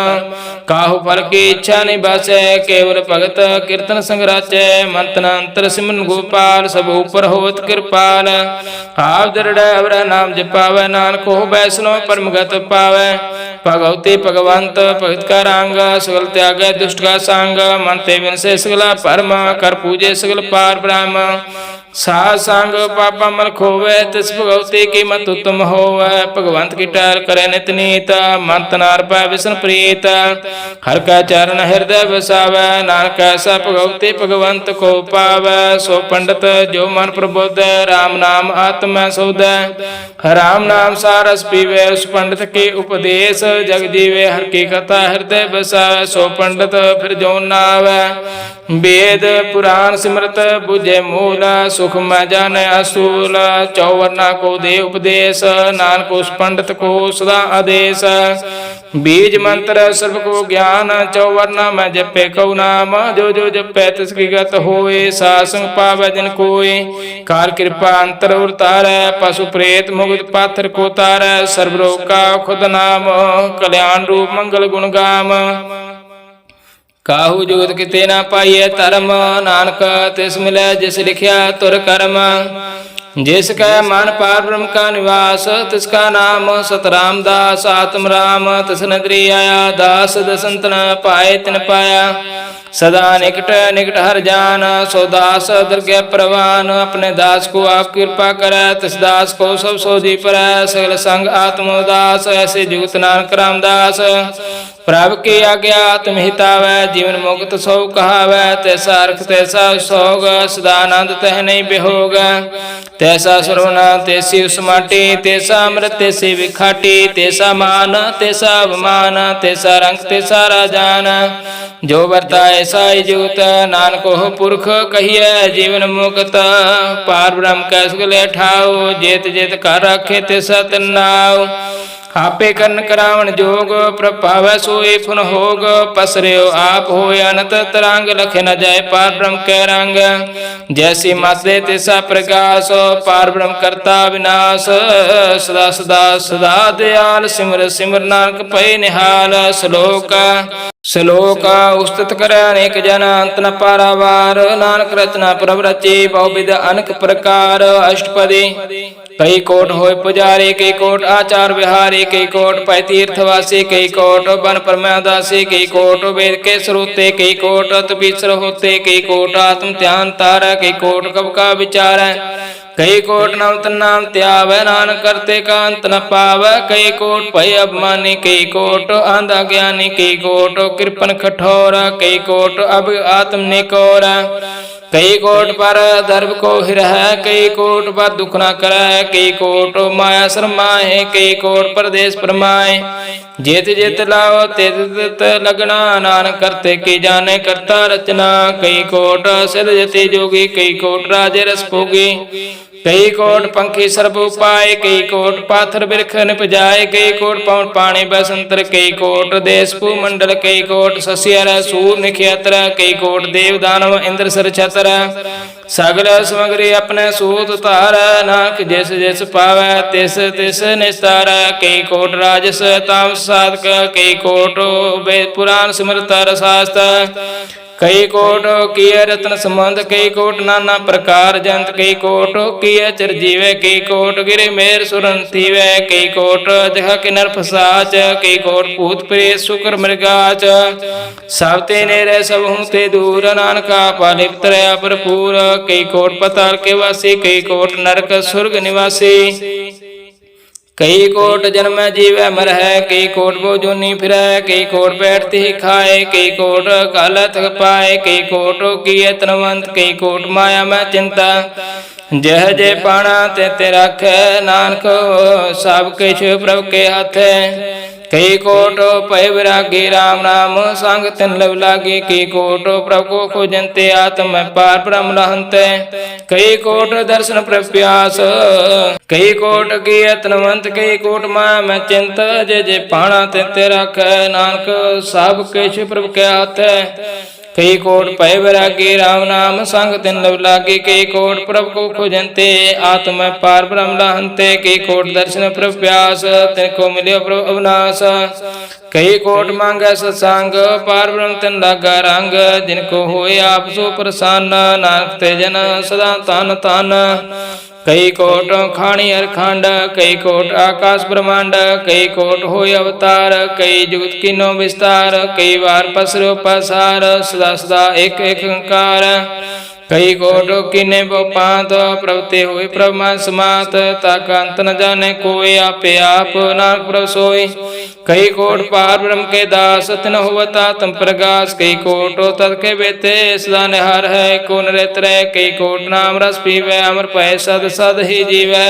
काहु फल की इच्छा नहीं बासे, केवल भगत कीर्तन संग राचे। मंत्र अंतर सिमरन गोपाल, सब ऊपर होत कृपाल। आप दृढ़ अवर नाम जपावे, नानक हो वैष्णव परम गत पावे। भगवती भगवंत भगत का रंग, सगल त्याग दुष्ट का संग। मन ते बिन से सगला परम, कर पूजे सगल पार ब्रह्म। साध संग पापा मल खोवे, तिस भगवती की मत उत्तम होवे। भगवंत की टहल करे नित नीत, मन तनार पाए विष्णु प्रीत। हर का चरण हृदय बसावे, नानक ऐसा भगवती भगवंत को पावे। सो पंडित जो मन प्रबोध, राम नाम आत्मा सोध। राम नाम सारस पीवे, उस पंडित के उपदेश। जग जीवे हर की कथा हृदय बसावे। सो पंडित फिर जो नावे, वेद पुराण सिमरत बुझे मूल। सुख में जाने असूल, चौवर्णा को दे उपदेश। नानक उस पंडित को सदा आदेश। बीज मंत्र सर्व को ज्ञान, चौवर्णा में जपे कौ नाम। जो जो जपे तिसकी गत होए, सासंग पावे जिन कोय। काल कृपा अंतर उतारे, पशु प्रेत मुक्त पाथर को तारे। सर्व रोग का खुद नाम, कल्याण रूप मंगल गुण गाम। काहू जुगत किते ना पाइए धर्म, नानक तिस मिले जिस लिखिया तुर कर्म। जिसका मन पार ब्रह्म का निवास, तिसका नाम सतराम दास। आत्म राम तिस नगरी आया, दास दसंत न पाए तिन पाया। सदा निकट निकट हर जान, सो दास दुर्गे प्रवान। अपने दास को आप कृपा करे, तिस दास को सब सोधी पर। सगल संग आत्मोदास, ऐसे जुगत नानक रामदास। प्रभ की आज्ञा तुम हितावै, जीवन मुक्त सौ कहावै। तैसा अर्थ तैसा सोग, सदानंद तह नहीं बिहोग। तैसा सरवण तैसी उसमाटी, तैसा अमृत तैसी विखाटी। तैसा मान तैसा अभिमान, तैसा रंग तैसा राजान। जो वर्ता ऐसा ही जूत, नानक हो पुरख कहिए जीवन मुक्त। पार ब्रह्म कैस गले ठाओ, जेत जेत कर रखे तैसा तन्नाओ। आपे करन करावण जोग, प्रभावै सोई फुन होग। पसरियो आप होय अनंत तरंग, लखे न जाय पार ब्रह्म कै रंग। जैसी माते तैसा प्रकाश, पार ब्रह्म करता विनाश। सदा सदा सदा दयाल, सिमर सिमर नानक पै निहाल। श्लोक उस्तत करे अनेक जन, अंत न पारावार। नानक रचना प्रभ रची, बहुविध अनेक प्रकार। अष्टपदी कई कोट होय पुजारी, कई कोट आचार विहारी। कई कोट पै तीर्थवासी, कई कोट वन परमदासी। कई कोट वेद के श्रोते, कई कोट तपीसर होते। कई कोट आत्म ध्यान तार, कई कोट कब का विचार। कई कोट नाम नाम त्यावै, नानक करते का अंत न पावै। कई कोट भय अभिमानी, कई कोट अंध अज्ञानी। कई कोट कृपन कठोर, कई कोट अब आत्म निकोर। कई कोट पर दर्भ को हिरह, कई कोट पर दुख न करह। कई कोट माया शरमाए, कई कोट परदेश परमाए। जेत जेत लाओ तेत तेत लगना, नानक करते की जाने करता रचना। कई कोट सिद्ध जति जोगी, कई कोट राजे रस भोगी। कई कोट पंखी सर्ब उपाय, कई कोट पाथर बिरख निपजाए। कई कोट पवन पाणी बसंतर, कई कोट देश भूमंडल। कई कोट सस्यर सूर निखियतर, कई कोट देव दानव इंद्र सर छतर। सगल समग्री अपने सूत तार, नानक जिस जिस पावै तिस तिस निस्तार। कई कोट राजस तामस साधक, कई कोट वेद पुराण सिमरत शास्त्र। कई कोट किए रत्न संबंध, कई कोट नाना प्रकार जंत। कई कोट किए चिरजीवे, कई कोट गिरे मेर सुरन थीवै। कई कोट जह किन्नर फसाच, कई कोट भूत प्रेत शुक्र मृगाच। सब ते नेरे सब हूँ ते दूर, नानका पालिप तरया भरपूर। कई कोट पताल के वासी, कई कोट नरक स्वर्ग निवासी। कई कोट जन्म जीवै मरह, कई कोट बो जोनी फिरै। कई कोट बैठती ही खाए, कई कोट काल थक पाए। कई कोट किए तनवंत, कई कोट माया में चिंता। जह जे पाना ते ते रखै, नानक सब किछ प्रभ के हाथ। कई कोट भय विरागी, राम नाम संग तिन लव लागी। कई कोट प्रभु को खोजंते, आत्म पार ब्रह्म रहंते। कई कोट दर्शन प्रभ प्यास, कई कोट की तनवंत। कई कोट माया में चिंत, जे जे पाना ते ते रखै। नानक सब किछ प्रभ के हाथ। कई कोट भय विरागी, राम नाम संग तिन लव लागी। कई कोट प्रभ को खोजंते, आत्म पार ब्रह्म रहंते। कई कोट दर्शन प्रभ प्यास, तिनको मिलियो प्रभ अविनाश। कई कोट मांगै सत्संग, पार ब्रह्म तिन लागा रंग। जिनको होए आप सो प्रसन्न, नानक ते जन सदा तन तन। कई कोट खाणी अरखंड, कई कोट आकाश ब्रह्मांड। कई कोट होय अवतार, कई जुगत कीनो विस्तार। कई बार पसरो पसार, सदा सदा एक एक ओंकार। कई कोट कीने बो पांत, प्रभते हुए प्रभ मन समात। ताका अंत न जाने कोई, आपे आप नानक प्रभ सोई। कई कोट पार ब्रह्म के दास, तिन होवत आत्म प्रगास। कई कोट तत् के बेते, सदा निहार है को नरेत्र। कई कोट नाम रस पीवै, अमर पै सद सद ही जीवै।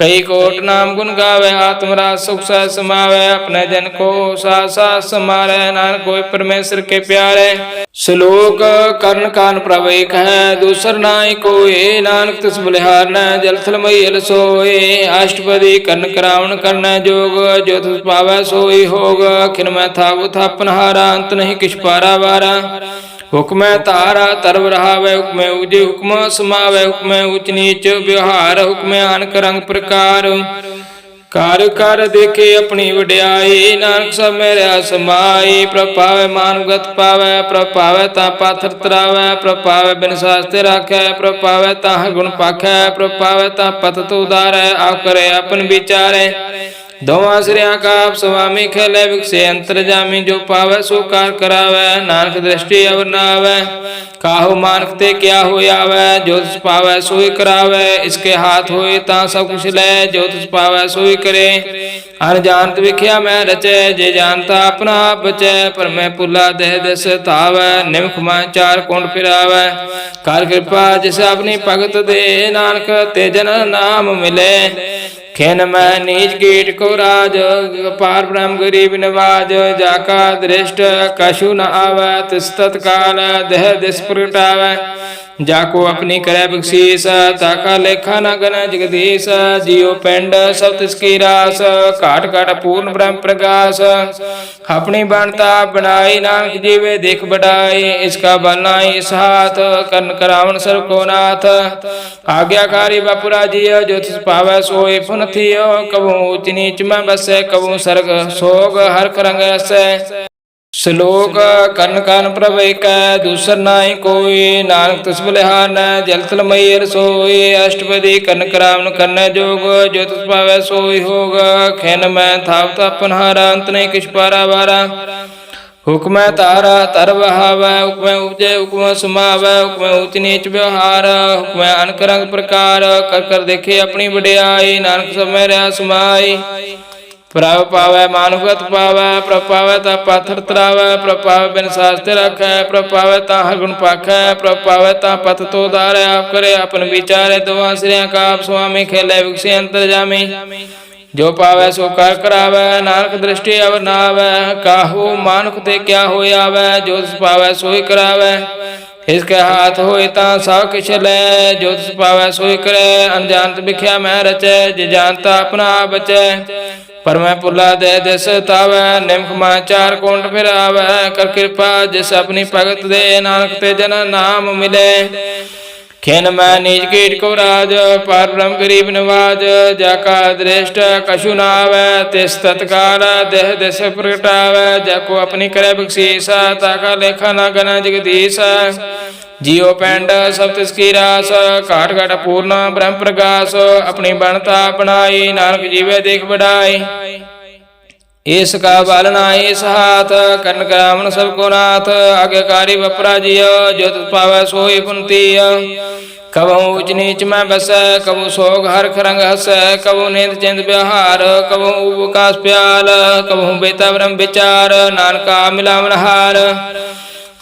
कई कोट नाम गुण गावै, आत्म रास सुख सह समावै। अपने जन को साथ साथ समारै, नानक कोई परमेश्वर के प्यारे। श्लोक कर्ण कान प्रभ एक है, दूसर नाई कोई। नानक तिस बलिहार न, जल थल मई सोए। अष्टपदी कर्ण करावण करन जोग, जो तुस पावै सोई होग। अखिन मैं थावु थापन हारा, अंत नहीं किछ पारा वारा। हुक्म तारा तरव रहावै, हुक्म उजे हुक्म समावै। हुक्म उच नीच व्यवहार, हुक्म अनक रंग प्रकार। कार कर देखे अपनी वड्याई, नानक सब मेरा समाई। प्रभ पावै मानवगत पावै, प्रभ पावै ता पाथर तरावै। प्रभ पावै बिन शास्त्र राखै, प्रभ पावै ता गुण पाखै। प्रभ पावै ता पत तो उदारै, आप करे अपन विचारै। दोवां सिरिया का आप स्वामी खेले विकसे अंतर जामी। जो पावै सो कार करावै नानक दृष्टि अवर न आवै। काहू मानक ते क्या हो आवै। जो तुस पावै सोई करावै। इसके हाथ होए ता सब कुछ लै। जो तुस पावै सोई करे। अनजानत विख्या मैं रचै। जे जानता अपना आप बचै। पर मैं पुला देह दस धावै। निमख मां चार कोण फिरावै। कर कृपा जिस अपनी भगत दे। नानक ते जन नाम मिले। खेन मैं नीच कीट को राज। पार ब्रह्म गरीब नवाज। जाका दृष्ट कछु न आवै। तिस तत्काल देह दिस प्रगटावै। जाको अपनी करे बख्शीस। ताका लेखा न गन जगदीश। जियो पिंड सब तिसकी रास। घाट घाट पूर्ण ब्रह्म प्रकाश। अपनी बनता बनाई नानक जीवे देख बढ़ाई। इसका बनाई इस हाथ। कर्ण करावन सर्व को नाथ। आज्ञाकारी बापुरा जियो। जो तिस पावै सोई फुन थियो। कबू ऊंच नीच में बसै। कबू सर्ग सोग हर रंग रसै। श्लोक कर्ण कान प्रभ एक दूसर नाई कोई। नानक तिस बलिहान जल तल मैयर सोई। अष्टपदी कर्ण करावन कर्ण जोग। जो तिस पावै सोई होग। खेन मैं थावत अपन हारा। अंत नहीं किछ पारा वारा। हुक्म तारा तर बहावै। हुक्म उपजे हुक्म समावै। हुक्म ऊंच नीच व्यवहार। हुक्म अनक रंग प्रकार। कर कर देखे अपनी बड़ियाई। नानक सब में रहा समाई। प्रभ पावै मानुगत पावै। प्रभ पावै ता पाथर तरावै। प्रभ पावै बिन शास्त्र रखै। प्रभ पावै ता हर गुण पाखै। प्रभ पावै ता पथ तो उधारै। आप करे अपन विचारे। दोवां सिरिया का आप स्वामी खेले विकसे अंतर जामी। जो पावै सो कर करावै। नानक दृष्टि अवर न आवै। काहू मानुख ते क्या हो आवै। जो तिस पावै सोई करावै। इसके हाथ होए ता सब किछ लै। जो तिस पावै सोई करे। अनजानत विख्या मैं रचै। जे जानता अपना आप बचै। पर मैं पुला दे दिस तावै। निमख मां चार कोंट फिरावै। कर कृपा जिस अपनी भगत दे। नानक ते जन नाम मिले। खेन मैं नीच कीट को राज। पार ब्रह्म गरीब नवाज। जाका दृष्ट कछु न आवै। तिस तत्काल देह दिस प्रगटावै। जाको अपनी करे बख्शीस। ताका लेखा न गन जगदीश। जियो पिंड सब तिसकी रास। घाट घाट पूर्ण ब्रह्म प्रकाश। अपनी बनता बनाई। नानक जीवे देख बढ़ाई। इसका बालना इस हाथ। कर्ण करावन सब को नाथ। आज्ञाकारी बपरा जियो। जो तिस पावै सोई पुनती। कबहू ऊंच नीच में बसै। कबू सोग हर रंग हसै। कबू निंद चिंद व्यवहार। कबू उपकाश प्याल। कबहू बेता ब्रह्म विचार। नानका मिलावन हार।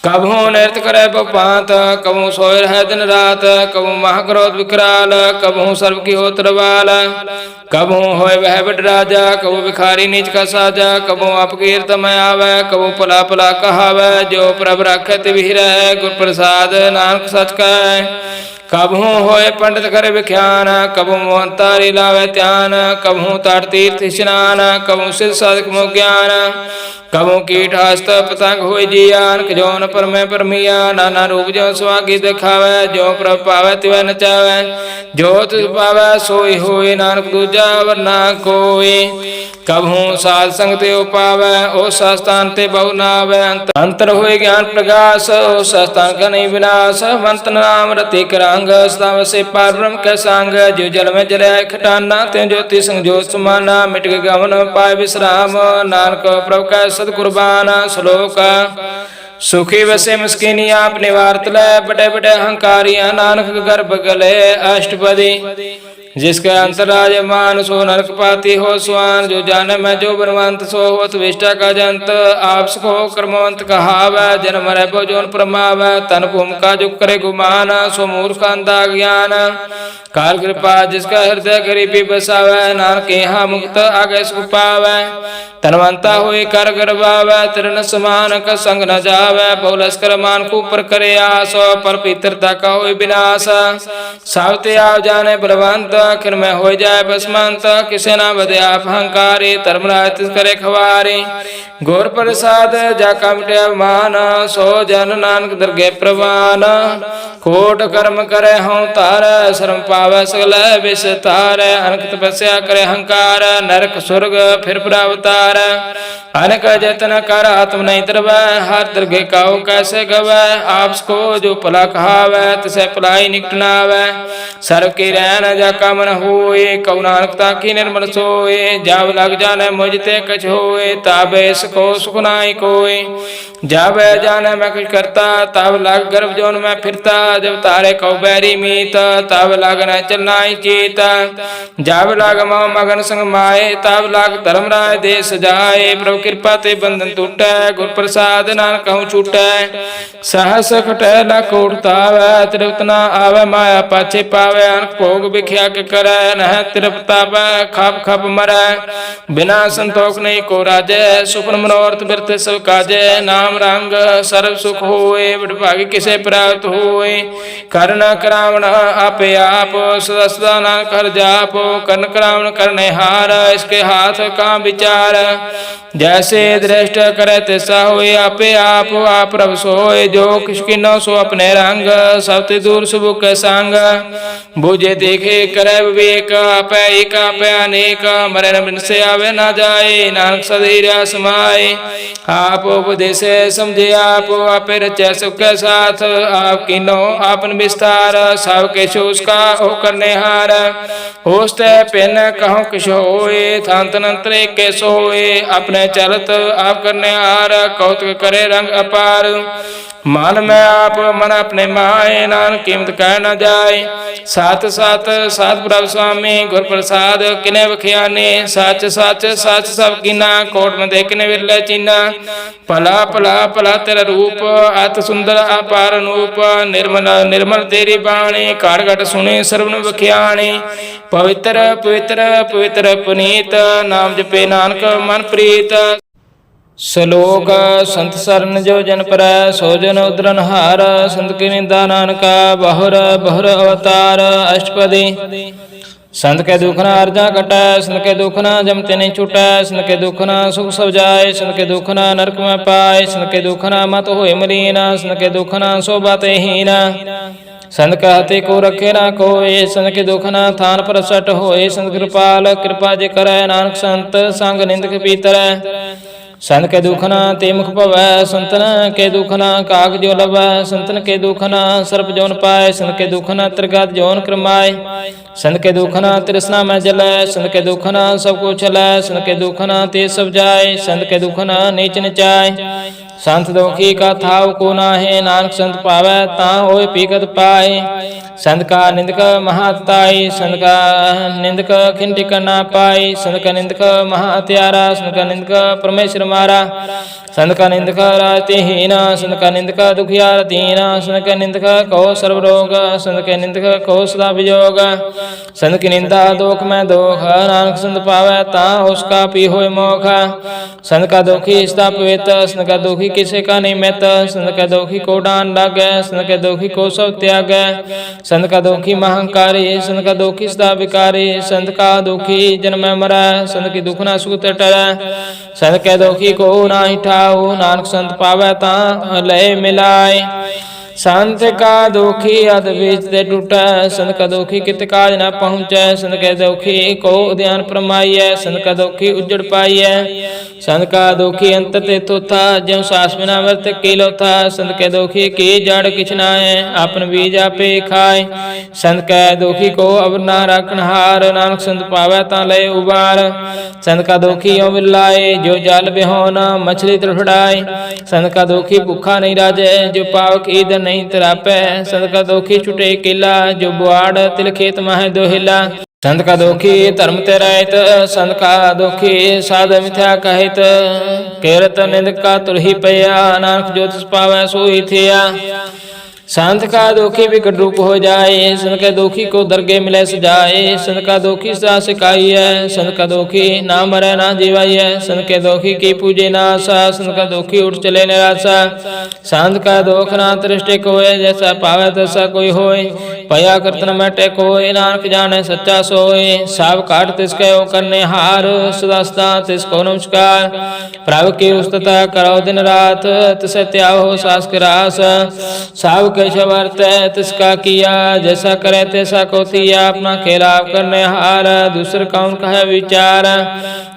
कबहू नृत्य करे पांत। कबहू सोए रहे दिन रात। कबहू महाक्रोध विकराल। कबहू सर्व की हो तरवाल। कबहू होए वह बड़ राजा। कबहू भिखारी नीच का साजा। कबहू अपकीर्त में आवे। कबहू पला पला कहावै। जो प्रभ राखे तिवहि रहे। गुर प्रसाद नानक सच कहे। कबहू होए पंडित कर विख्यान। कबहू मोहंतारी लावे ध्यान। कबहू तट तीर्थ स्नान। कबहू सिद्ध साधक मो ज्ञान। कबहू कीट हस्त पतंग होई जियान। जोन पर में परमिया। नाना रूप जो स्वागी दिखावै। जो प्रभ पावै तिवै नचावै। जो तिस पावै सोई होई। नानक दूजा वर ना कोई। कबहू साध संग ते पावै। ओ सस्थान ते बहु नावै। अंतर होए ज्ञान प्रकाश। ओ सस्थान का नहीं विनाश। मंत नाम रति करांग। सदा वसे पार ब्रह्म के सांग। जो जल में जलै खटाना। त्यों ज्योति संग ज्योत समाना। मिट गए गमन पाए विश्राम। नानक प्रभु का सदकुर्बान। श्लोक सुखी वसे मस्किनी आप निवारत लै। बड़े बड़े अहंकारिया। नानक गर्भ गले अष्टपदी। जिसके अंतराज मान सो नरक पाती हो स्वान। जो जाने में जो बनवंत सो होत विष्टा का जंत। आप सको कर्मवंत कहावै। जन्म रह बो जोन परमावै। तन भूम का जो करे गुमान। सो मूर्ख अंधा ज्ञान। कार कृपा जिसका हृदय गरीबी बसावै। नानक यहाँ मुक्त आगे सुख पावै। तनवंता हुई कर गर्भावै। तिरन समान का संग न जावै। बहुलस्कर मान कुपर करे आस। पर पितरता का हुई विनाश। सावते आव जाने बलवंत। आखिर में हो जाए बसमंत। किसे ना बदे आप अहंकारी। धर्मराज तिस करे खवारी। गौर प्रसाद जाका मिटे अभिमान। सो जन नानक दरगे प्रवान। कोट कर्म करे हूँ तार। शर्म पावै सगल विस्तार। अनक तपस्या करे अहंकार। नरक स्वर्ग फिर प्रावतार। अनक जतन कर आत्म नहीं तरवै, हर दरगे काऊ कैसे गवै। आपस को जो भला कहावै, तिसै भलाई निकट न आवै। सर्व की रैन जाका मन होए, कऊ नानक ताकी निर्मल सोए। जब लग जाने मुझ ते कछ होए, ताबे इसको सुख नाई कोय। जब जाने मैं कुछ करता, तब लग गर्भ जोन में फिरता। जब तारे कऊ बैरी मीत, तब लग न चलना चीत। जब लग मोह मगन संग माए, तब लग धर्म राय देश जाए। प्रभु कृपा ते बंधन टूटै, गुर प्रसाद नानक कहूँ छूटै। सहस खटै लख उठतावै, तृप्त न आवै माया पाछे पावै। अनक भोग बिख्या के करै, नह तृप्त पावै खप खप मरै। बिना संतोष नहीं को राजै, सुपन मनोरथ बिरथ सब काजै। नाम रंग सर्व सुख होए, विभागी किसे प्राप्त होए। कर न करावण आपे आप, सदा सदा नानक हर जाप। कर्ण करावण करने हार, इसके हाथ का विचार। जैसे दृष्ट करे तैसा होए, आपे आप प्रभु सोए। जो किस किन्नो सो अपने रंग, सब ते दूर सुबह के संग। बुझे देखे करे विवेक, आपे एक आपे अनेक। मरे न बिन से आवे न जाए, नानक सधीर समाए। आप उपदेश समझे आप, आपे रचे सुख के साथ। आप किन्नो आपन विस्तार, सब किछ उसका हो करने हार। होस्ते पिन कहो किश होए, थान तनंतरे के सोए। अपने चलत आप करने हार, कौतुक करे रंग अपार। मन में आप मन अपने माए, नानक कीमत कह न जाए। सात सात सात प्रभु स्वामी, गुर प्रसाद किने बखियाने। सच सच सच सब कीना, कोट में देखने विरले चीना। भला भला भला तेरा रूप, अत सुंदर अपार अनूप। निर्मल निर्मल तेरी बाणी, घट घट सुने सर्वन बखियाणी। पवित्र पवित्र पवित्र पुनीत, नाम जपे नानक मन प्रीत। श्लोक संत सरन जो जन परै, सो जन उदरन हार। संत की निंदा नानका, बहुर बहुर अवतार। अष्टपदी संत के दुख न अर्जा कटै, संत के दुख न जमते नहीं छूटै। संत के दुख न सुख सब जाए, संत के दुख न नरक में पाए। संत के दुख न मत होए मलीन, संत के दुख न शोभाते हीन। संत कहते को रखे ना कोय, संत के दुख न थान पर सट होए। संत कृपाल कृपा जे करै, नानक संत संग निंदक पीतर। संत के दुख न ते मुख भवै, संतन के दुख न काग जो लवै। संतन के दुख न सर्प जोन पाए, संत के दुख न त्रिगत जोन क्रमाए। संत के दुख न तृष्णा में जलै, संत के दुख न सब कुछ चलै। संत के दुख न ते सब जाए, संत के दुख न नीच निचाय। संत दुखी का थाव को नाहे, नानक संत पावै ता होए पीकत पाए। संत का निंदक महाताई, संत का निंदक खिंटिक ना पाई। संत का निंदक महात्यारा, संत का निंदक परमेश्वर मारा। संत का निंदक रातिहीना, संत का निंदक दुखियार दीना। संत का निंदक कहो सर्व रोग, संत के निंदक कहो सदा विजोग। संत की निंदा दोख में दोख, नानक संत पावै ता उसका पी होए मोख। संत का दुखी सदा पवित्र, संत का दुखी किसे का नहीं मित। संत का दुखी को डान लागे, संत के दुखी को सब त्यागे। संत का दुखी महंकारी, संत का दुखी सदा विकारी। संत का दुखी जन्म मरै, संत की दुख न सुख टरै। संत के दुखी को नाही ठाऊ, नानक संत पावै ता लय मिलाय। संत का दुखी अध बीच ते टूटै, संत का दुखी कित काज न पहुँचै। संत के दुखी को उद्यान फरमाइए, संत का दुखी उजड़ पाइए। संत का दुखी अंत ते तोथा, ज्यों सास बिना मृत की लोथा। संत के दुखी की जड़ किछ नाय, आपन बीज आपे खाए। संत के दुखी को अब ना राखन हार, नानक संत पावै ता लय उबार। संत का दुखी यों बिरलाए, जो जाल बेहोना मछली तड़फड़ाए। संत का दुखी भूखा नहीं राजे, जो पावक ईद नहीं तरापै। संत का दुखी छुटे केला, जो बुआड़ तिल खेत माहे दोहिला। संत का दुखी धर्म ते रहत, संत का दुखी साध मिथ्या कहित। केरत निंद का तुरही पया, नानक जो तिस पावै सोई थिया। संत का दुखी विकट रूप हो जाए, संत के दुखी को दरगे मिले सजाए। संत का दुखी सदा सिखाई है, संत का दुखी ना मरे ना जीवाई है। संत के दुखी की पूजे ना आशा, संत का दुखी उठ चले निराशा। संत का दुख ना दृष्टि कोय, जैसा पावे तैसा कोई होय। पया करतन में टेकोय, नानक जाने सच्चा सोय। साव काट तिसके ओ करने हार, सदा सदा तिसको नमस्कार। प्रभु की उस्तता करो दिन रात, तिसे त्याहो सास के रास। साव कैसे वर्तै तिसका किया, जैसा करे तैसा को तिया। अपना खेलाप करने हार, दूसर कौन कहे विचार।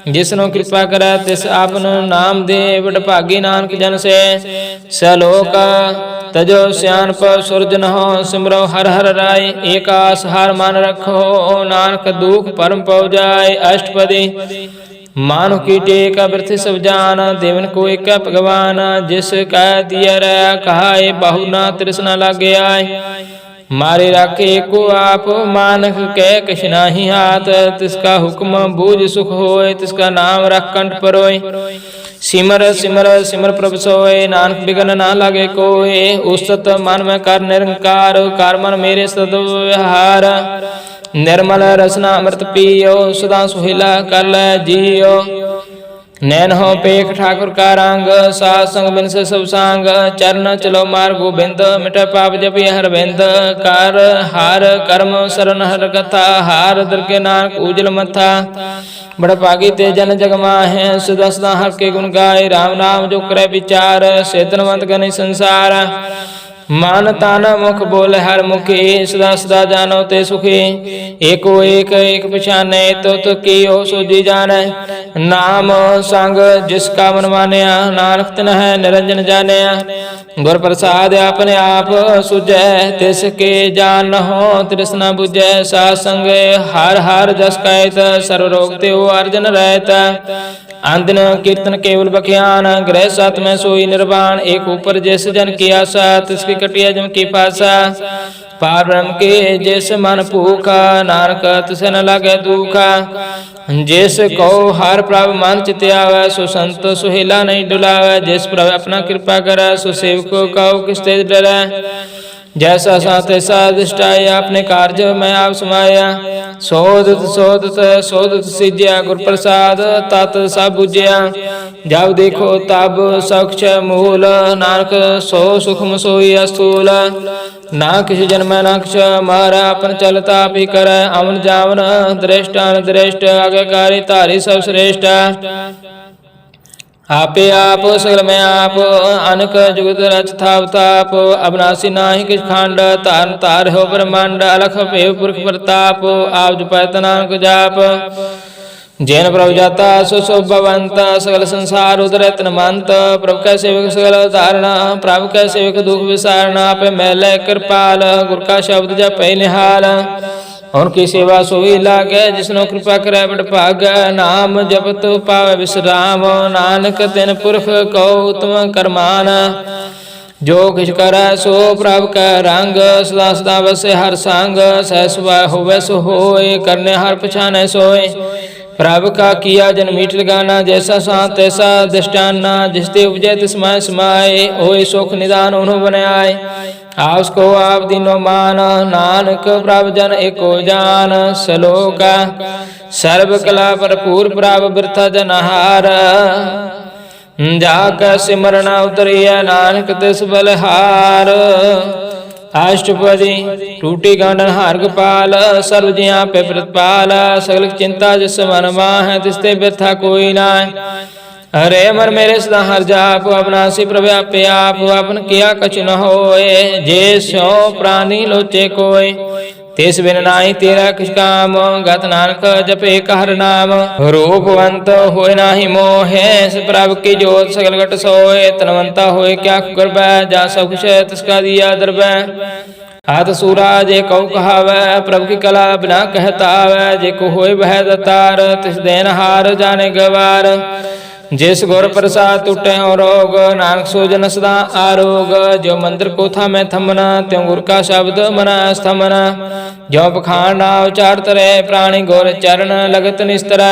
जिसनो कृपा करे तिस आपन नाम दे। बड़ भागी नानक जन से सलोक तजो सियानप सुरज नहो। सिमरो हर हर राय एक आस हार मान रखो। नानक दुख परम पौ जाय। अष्टपदी मानो की टेक वृथ सब जान। देवन को एक भगवान जिस कह दिया रे कहा बाहु ना तृष्णा लागे आय। मारे राखे को आप मानक कह कछ नाही हाथ। तिसका हुक्म बूझ सुख होय तिसका नाम रख कंठ परोय। सिमर सिमर सिमर प्रभु सोय नानक बिगन ना लागे कोय। उस्तत मन में कर निरंकार कार मन मेरे सद व्यवहार। निर्मल रसना अमृत पियो सदा सुहेला कर लै जियो। नैन हो पेख ठाकुर का रंग सात संग बिन से सब सांग। चरण चलो मार गोबिंद मिट पाप जपि हर बिंद। कर हार कर्म शरण हर कथा हार दर के नानक उजल मथा। बड़ भागी ते जन जग माहे सदा सदा हर के गुण गाय। राम नाम जो करे विचार सेतनवंत गनि संसार। मान तान मुख बोले हर मुखी सदा सदा जानो ते सुखी। एको एक एक पछाने तो की हो सो जी जाने। नाम संग जिसका मन मानया नानक तिन है निरंजन जानिया। गुर प्रसाद अपने आप सुझै तिसके जान हो तृष्णा बुझै। सात संग हार हार जस कहत सर्व रोग ते अर्जन रहता। आंदन कीर्तन केवल बख्यान ग्रह सात में सोई निर्वाण। एक ऊपर जैस जन की आशा तिसकी कटिया जम की पासा। पार ब्रह्म के जैस मन भूखा नानक तिसे न लागे दुखा। जिस को हार प्रभ मन चित आवे सो संत सुहेला नहीं डुलावे। जिस प्रभ अपना कृपा करे सो सेवक को किस तेज डरे। जैसा सा तैसा दृष्टाया अपने कार्य में आप समाया। सोदत सोदत सोदत सिज्या गुर प्रसाद तत् सब बुझिया। जब देखो तब सक्ष मूल नानक सो सुखम सोई स्थूल। ना किसी जन्म ना किछ मारा अपन चलता भी कर। अमन जावन दृष्ट अनदृष्ट आज्ञाकारी धारी सब श्रेष्ठ। आपे आप सगल में आप अनक जुगत रच थाप ताप। अविनाशी नाहि किछ खंड तारन तार हो ब्रह्मांड। अलख भेव पुरख प्रताप आप जपत नानक जाप। जैन प्रभु जाता सो शोभवंत सगल संसार उदर तनमंत। प्रभु कै सेवक सगल धारणा प्रभु कै सेवक दुख विसारणा। पे मैल कृपाल गुर का शब्द जपै निहाल। उनकी सेवा सोई लागे जिसनो कृपा करे बड़ भाग। नाम जपत पावे विश्राम नानक तिन पुरख को उत्तम करमान। जो किछ करे सो प्रभु का रंग सदा सदा बसे हर संग। सहसवा होवे सो होय करने हर पछाने सोय। प्रभु का किया जन मीठ लगाना जैसा सा तैसा दृष्टाना। जिसते उपजे तिसमय समाये होय सुख निदान उन्हों बने आए। उसको आप दिनो मान नानक प्रभु जन एको जान। सलोक सर्व कला भरपूर प्रभु बिरथा जनहार। जाक सिमरन उतरिया नानक तिस बलहार। अष्टपदी टूटी गांडन हार गोपाल सर्व जिया पे प्रतिपाल। सगल चिंता जिस मन माह तिसते व्यथा कोई ना। हरे मन मेरे सदा हर जाप अविनाशी प्रभु आपे आप। अपन किया कछु न होए जे सो प्राणी लोचे कोय। तिस बिन नाहि तेरा किछ काम गत नानक जपे हर नाम। रूपवंत होय नाहि मोहे प्रभु की जोत सगल घट सोए। तनवंता होय क्या करबै जा सब कुछ तिसका दिया दरबै। हाथ सूरा जे कौ कहावै प्रभु की कला बिना कहतावै। जे को होय वह दतार तिस देन हार जाने गवार। जिस गुर प्रसाद टूटे हो रोग नानक सो जन सदा आरोग। जो मंदिर को था मैं थमना त्यों गुर का शब्द मना स्थमना। जो पखान ना उचार तरे प्राणी गुर चरण लगत निस्तर।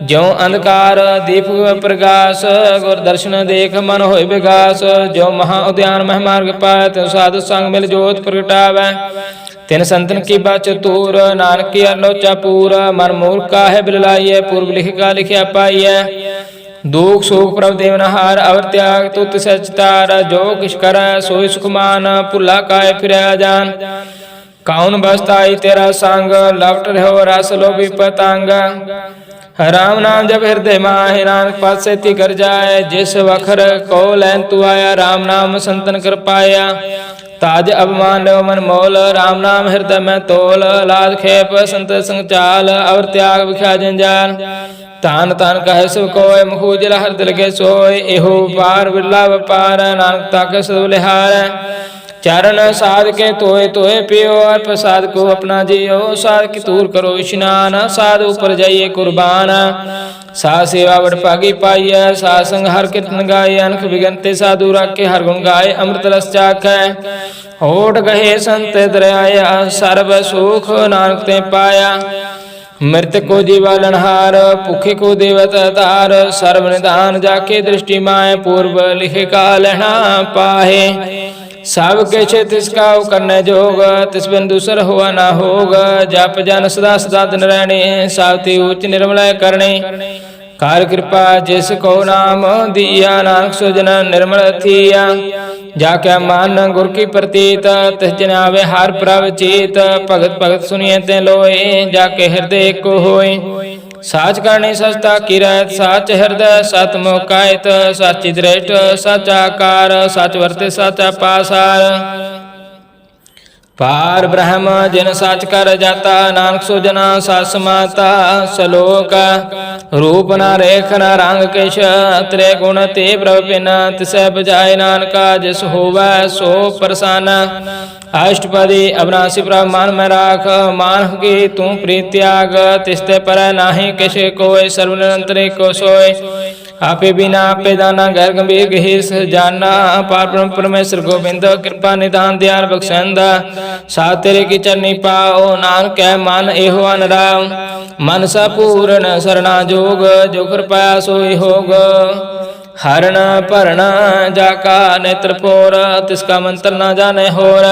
जो अंधकार दीप प्रकाश गुर दर्शन देख मन होय विगास। जो महा उद्यान मह मार्ग पाए त्यों साधु संग मिल जोत प्रगटावै। तिन संतन की बात चतुर नानक की अलोचा पूर। मन मूर्ख का है बिललाइए पूर्व लिख का लिखिया पाइए। दुख सुख प्रभु देवनहार अवर त्याग तुत सचतार। जो किछ कर सोई सुखमान भुला काय फिर जान। कौन बसताई तेरा संग लपट रहो रस लोभी पतंग। राम नाम जब हृदय माहे नानक पास से ती कर जाए। जिस वखर को लैन तू आया राम नाम संतन कर पाया। ताज अभिमान मन मोल राम नाम हृदय में तोल। लाज खेप संत संग चाल अवर त्याग विख्या जंजाल। ਤਾਨ ਤਾਨ ਕਹਿ ਸਭ ਕੋਇ ਮੁਖ ਉਜਲ ਹਰ ਦਿਲ ਕੇ ਸੋਇ। ਇਹੋ ਪਾਰ ਬਿਰਲਾ ਵਪਾਰ ਨਾਨਕ ਤਾਕੇ ਸਭ ਲਿਹਾਰ। चरण साध के तोय तोय पियो और प्रसाद को अपना जियो। साध की तूर करो स्नान साध ऊपर जाइए कुर्बान। सा सेवा बड़ पागी पाइय सा संग हर कीर्तन गाय। अनख बिगनते साधु राखे हर गुण गाय। अमृत रस चाखै होठ गहे संत दरियाया। सर्व सुख नानक ते पाया। मृत को जीवालनहार भूखे को देवत तार। सर्व निधान जाके दृष्टि माय पूर्व लिखे काल ना पाहे। सब किछ तिसका करने जोग तिस बिन दूसर हुआ ना होग। जप जन सदा सदा दिन रहने सावती उच्च निर्मल करने। कार कृपा जिसको नाम दिया नानक सुजन निर्मल थिया। जाके मान गुर की प्रतीत तिस जन आवे हार प्रभ चीत। भगत भगत सुनिए ते लोए जाके हृदय को होए। साच करनी सस्ता किरत साच हृदय सत मुकायत। साची दृष्ट साचा कार सच वर्ते साचा पासार। पार ब्रह्म जिन साच कर जाता नानक सुजना सास माता। सलोक रूप न रेख न रंग किश त्रै गुण ते प्रभ पिन। तिसै बजाय नानका जिस होवै सो प्रसन्न। अष्टपदी अविनाशी प्रभ मान में राख। मान की तू प्रीत त्याग तिस्ते पर नाहि किश कोय। सर्व निरंतर को सोय आपे बिना आपे दाना गैर गंभीर गहीर जाना। पार ब्रह्म परमेश्वर गोविंद कृपा निदान दयाल बख्शंद। साथ तेरे की चरनी पाओ नानक कै मन एहो अनराम। मन सा पूर्ण सरना जोग जो कृपा सोई होग। हरण भरण जाका नेत्र पोर तिसका मंत्र न जाने होर।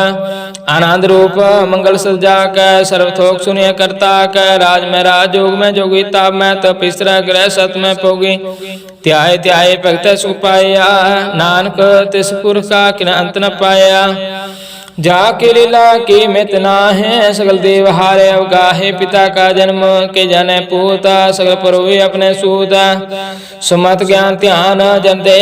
आनंद रूप मंगल सजा कै सर्वथोक सुनिय करता कै। राज में राज जोग में जोगी ताप में तप तीसरा ग्रह सत में पोगी। त्याय त्याय भगत सुख पाया नानक तिस पुरख का किन अंत न पाया। जाके लीला की मित नाहि सगल देव हारे अवगाहे। पिता का जन्म के जाने पूता सगल परोए अपने सूता। सुमत ज्ञान ध्यान जन दे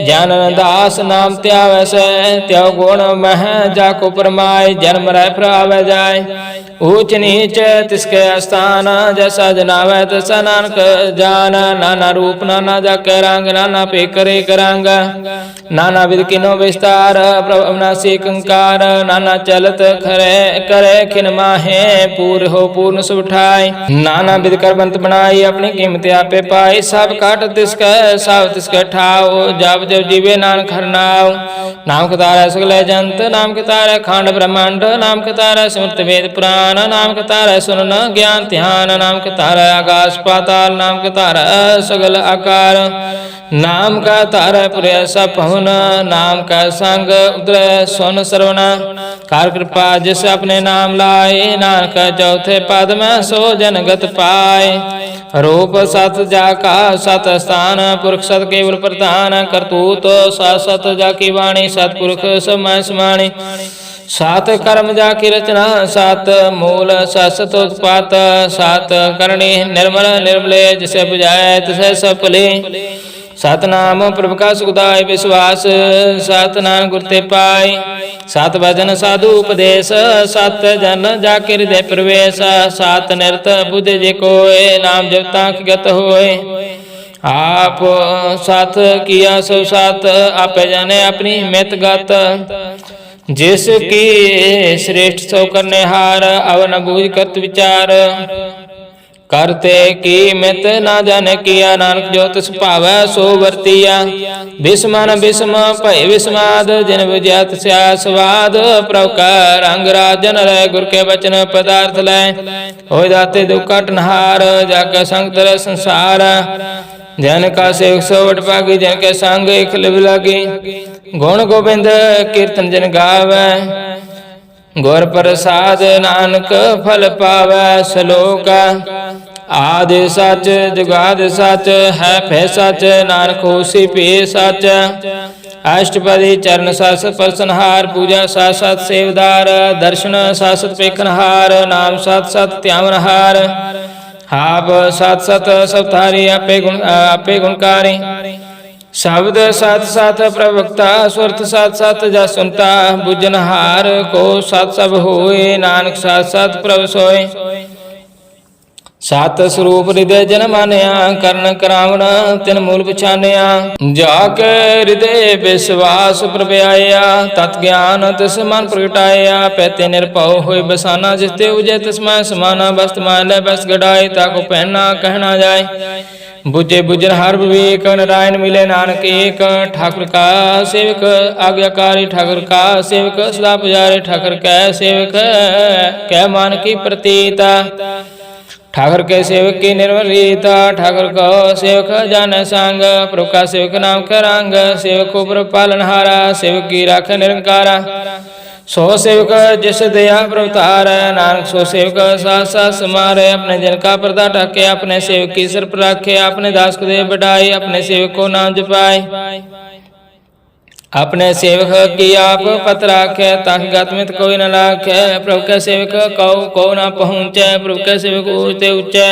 ज्ञान दास नाम त्यावै। त्यो गुण मह जाको परमाय जन्म रह प्रावै जाय। ऊंच नीच तिसके स्थान जैसा जनावै तैसा नानक जान। नाना रूप नाना जाके रंग नाना पे करे करांग। नाना विध किनो विस्तार प्रभु अविनाशी कंकार। नाना चलत खरे करे खिन माहे पूर हो पूर्ण सुठाई। नाना विध कर बंत बनाई अपनी कीमत आपे पाई। सब काट तिसके सब तिसके ठाओ जब जब जीवे नानक हर नाव। नाम कतारै सगले जंत नाम कतारै खंड ब्रह्मांड। नाम कतारै सिमरत वेद पुराण। नाम कतारै सुनन ज्ञान ध्यान। नाम कतारै आकाश पाताल। नाम कतारै सगल आकार। नाम का तारा पुरे सब पहुन। नाम का संग उदय सुन सरवण। कार कृपा जिस अपने नाम लाए नानक चौथे पद में सो जनगत पाए। रूप सत जाका सत स्थान पुरख सत केवल प्रधान। करतूत सत सत जाकी वाणी सतपुरख समय समाणी। सात कर्म जाकी रचना सात मूल सत उत्पात। सात करणी निर्मल निर्मले जिसे बुझाए तिसे सफले। सतनाम प्रभु का सुखदाय विश्वास। सत नाम गुर ते पाए। सात भजन साधु उपदेश। सात जन जाके हृदय प्रवेश। सात निरत बुझ जे कोय नाम जपता गत होए। आप साथ किया सो साथ आपे जाने अपनी मित गत। जिसकी श्रेष्ठ सो करने हार अवन बूझ करत विचार। करते की मित ना जाने किया नानक जो तिस भावै सो वर्तिया। बिस्मन बिस्म भय विस्माद जिन बुझिया तिस्या स्वाद। प्रभु का रंग राजन रै गुर के वचन पदार्थ लै। होय दाते दुख कटनहार जाके संग तरह संसार। जन का सेवक सो वट पागी जन के संग एक लिव लागी। गुण गोबिंद कीर्तन जन गावै। गुर प्रसाद नानक फल पावै। श्लोक आदि सच जुगाद सच है फै सच नानक होसी पे सच। अष्टपदी चरण सासत परसनहार पूजा सासत सेवदार। दर्शन सासत पेखनहार नाम सात सत त्यावनहार। हाप सात सत सवतारी आपे गुणकारी। शब्द सात सात प्रवक्ता सुरत सात सात जा सुनता। बुझनहार को सात सब होए नानक सात सात प्रभ सोए। ਸਤ ਸਰੂਪ ਹਿਰਦੈ ਜਨ ਮਾਨਿਆ ਕਰਨ ਕਰਾਵਣ ਤਿਨ ਮੂਲ ਪਛਾਨਿਆ ਜਾ ਕੇ ਹਿਰਦੈ ਵਿਸ਼ਵਾਸ ਪ੍ਰਭ ਆਇਆ ਤਤ ਗਿਆਨ ਤਿਸ ਮਨ ਪ੍ਰਗਟਾਇਆ ਪੈਤੇ ਨਿਰਭਉ ਹੋਏ ਬਸਾਨਾ ਜਿਸ ਤੇ ਉਜੈ ਤਿਸ ਮੈਂ ਸਮਾਨਾ ਬਸਤ ਮਾਨ ਲੈ ਬਸ ਗੜਾਏ ਤਾਕੋ ਪਹਿਨਾ ਕਹਿਣਾ ਜਾਏ ਬੁਝੇ ਬੁਝਨ ਹਰ ਵਿਵੇਕ ਨਾਰਾਇਣ ਮਿਲੇ ਨਾਨਕ ਏਕ ਠਾकुर का सेवक आज्ञाकारी ठाकुर का सेवक सदा पुजारे ठाकुर कै सेवक कै मान की प्रतीता ठाकुर के सेवक की निर्मल रीता ठाकुर को सेवक जान सांग प्रभु का सेवक नाम करांग सेवक को प्रभु पालनहारा सेवक की राख निरंकारा सो सेवक जिस दया प्रवतार नानक सो सेवक साथ साथ समारे अपने जन का पर्दा ढके अपने सेवक की सिर पर रखे अपने दास को दे बढ़ाई अपने सेवक को नाम जपाए अपने सेवक की आप पत राखे ताकि गतमित कोई न लाखे प्रभु के सेवक को न पहुँचे प्रभु के सेवक ऊंचे ऊंचे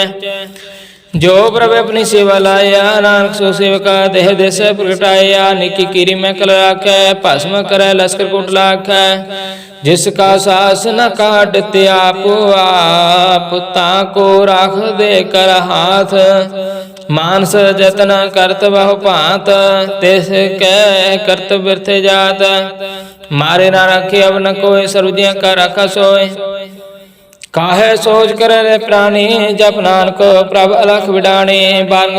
जो प्रभु अपनी सेवा लाया नानक सो सेवका देह देश प्रगटाया निकी कीरी में कल राखे भस्म करे लश्कर कोट लाखे जिसका सास न काटते आप ताको राख दे कर हाथ मानस जतन करत बहु भांत तिस कै करत बिरथे जात मारे ना रखे अब न कोई सर्वजिया का रखा सोए काहे सोच करे रे प्राणी जप नानक प्रभ अलख विडाणी बार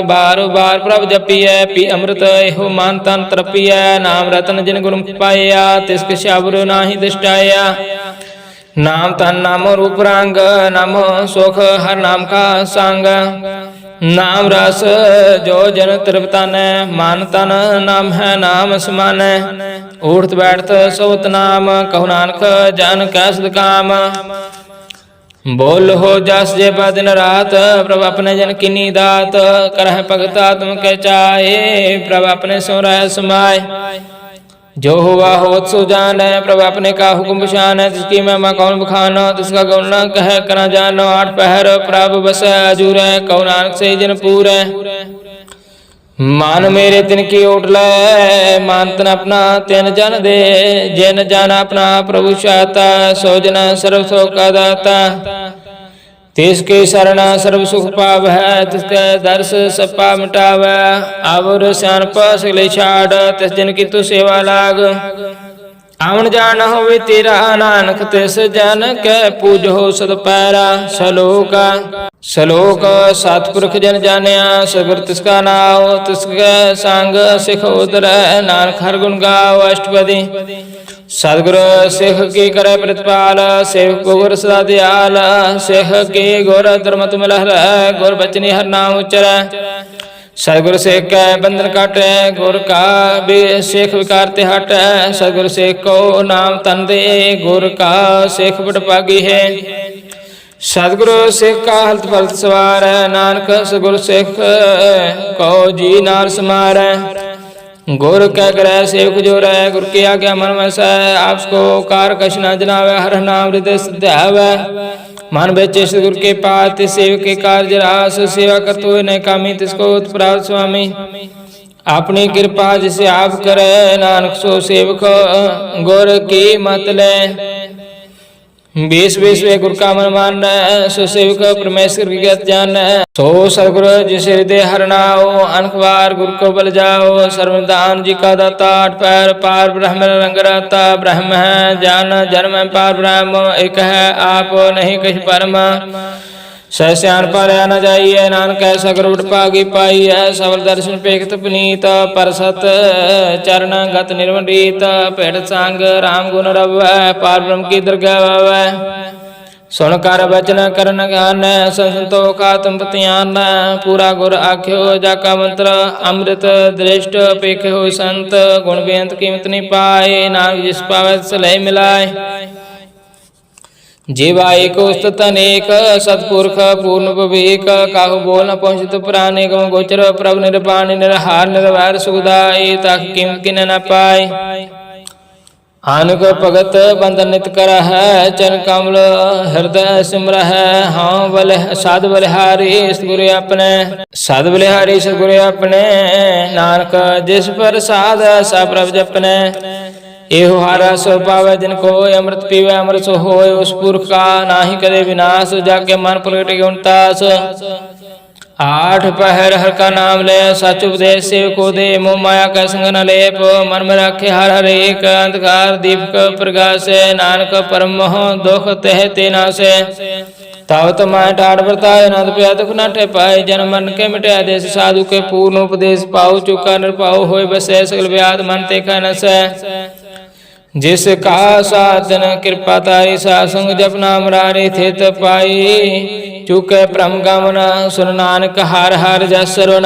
बार प्रभ जपिए पी अमृत एहो मान तन तरपिए नाम रतन जिन गुरमुख पाया तिसके शाबुर नाही दिष्टाया नाम तन नाम रूप रंग नाम सुख हर नाम का संग नाम रस जो जन तृप्तन मान तन नाम है नाम समान उठत बैठत सोत नाम कहु नानक जन कै सद काम बोल हो जस जे दिन रात प्रभु अपने जन किनी दात करह भगत आत्म के चाहे प्रभु अपने सो रह समाए जो हुआ होत सो जान है प्रभु अपने का हुक्म पछान है जिसकी महिमा कौन बखानो तिसका गौण न कह करना जानो आठ पहर प्रभु बस अजूर है कौ नानक से जन पूर है मान मेरे तिन की ओट ले मान तन अपना तिन जन दे जिन जन अपना प्रभु चाहता सो जन सर्व सुख का दाता तिसके शरण सर्व सुख पाव है तिसके दर्श सपा मिटाव आवर स्यान सगले छाड़ तिस जन की तू सेवा लाग आवन जान होवे तेरा नानक तिस जन कै पूजो सद पैरा सलोक सतपुरख जन जानिया सगर तिसका नाव तिसके संग सिख उतर नानक हर गुण गाओ अष्टपदी सदगुरु सिख की करे प्रतिपाल सेवक गुर सदा दयाल सिख की गुर धर्म तुम लहर गुर बचनी हर नाम उच्चर सतगुरु सेख कै बंधन काट गुर का भी सेख विकारते हट सतगुरु सेख को नाम तन दे गुर का सेख बड़ पागी है सतगुरु सिख का हल्त फलत सवार नानक सतगुरु सिख को जी नार समार गुर कह ग्रह सेवक जोर है गुर की आज्ञा मन में सै आपको कार कश न जनावे हर नाम हृदय सिद्धावे मन बेचे सतगुरु के पास सेवक के कार्य रास सेवा करते हुए न कामी तिसको उत्प्राप्त स्वामी अपनी कृपा जिसे आप करे नानक सो सेवक गुर की मत ले बीस वे गुरु का मन मान सो सेवक परमेश्वर की गत जान सो सतगुरु जिस हृदय हरनाओ अनखबार गुरु को बल जाओ सर्वदान जी का दाता आठ पैर पार ब्रह्म रंग रहता ब्रह्म है जान जन्म पार ब्रह्म एक है आप नहीं कछ परम सहस्यान पर न जाइए नानक ऐसा गरुड़ पागी पाई है सवल दर्शन पेखत पुनीत पर सत चरण गत निर्मल रीत पेट सांग राम गुण रव पार ब्रह्म की दरगाह सुन कर बचन करन ज्ञान संतोख आत्म पतियान पूरा गुर आख्यो जाका मंत्र अमृत दृष्ट पेख हो संत गुण बेअंत कीमत नहीं पाए नानक जिस पावे सलह मिलाए जीवा एक उस्तत अनेक सतपुरख पूर्ण विवेक काहु बोल न पहुँचित पुराने गम गोचर प्रभ निर्वाणी निर्हार निर्वैर सुखदाई ताक किम किन न पाए आनुक भगत बंधन नित कर है चरण कमल हृदय सिमर है हाँ बल साध बलिहारी सतगुरु अपने साध बलिहारी सतगुरु अपने नानक जिस पर साध सा प्रभ जपने एहो हारा सो पावे जिनको अमृत पीवे अमृत सो होए। उस पुरख का नाहि कदे विनाश, जाके मन प्रगट गुणतास। आठ पहर हर का नाम ले, सच उपदेश सेव को दे। मोह माया का संग न लेप, मन में रखे हर हर एक। अंधकार दीपक प्रकाश, नानक परम मोह दुख तह ते नासे। तावत माय ठाड़ बरताए, नद पे दुख न ठे पाए। जन मन के मिटे देश, साधु के पूर्ण उपदेश पाओ। चुका नर पाओ होय बसे, सकल व्याध मन ते का नसै। जिसका साधन कृपा तारी, सासंग जप नाम रारी। थे पाई चुके परम गमन, सुन नानक हार हार जस सरवण।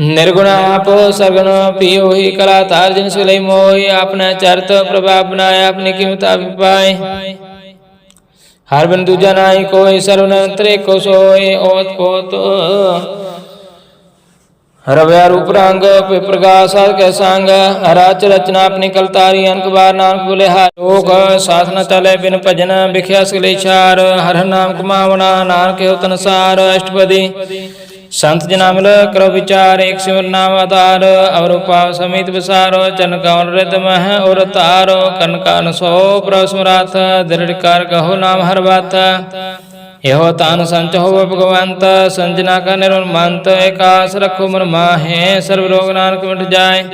निर्गुण आप सरगुण पियो ही, कला तार जिन सुलई मोहि। अपने चरित प्रभाव बनाया, अपनी कीमत आप पाए। हर बिन दूजा नाई कोई, सर्वन अंतरे को सोए। ओत पोत रव्या रूप रंग, प्रकाश के संग। रच रचना अपनी कलतारी, अनक बार नानक बोले हार। लोक साथ न चले बिन भजन, बिख्या सगले चार। हर नाम कमावना, नानक हो तनसार। अष्टपदी संत जना मिल करो विचार, एक सिमर नाम आधार। अवर पाव समित विसारो, चन कौन रित मह और तारो। कन कान सो प्रभ स्मराथ, दृढ़ कर कहो नाम हर बात। यहो तान संच हो भगवंत, संजना का निर्मल मंत। एकास रखो मन माहे, सर्व रोग नानक मिट जाए।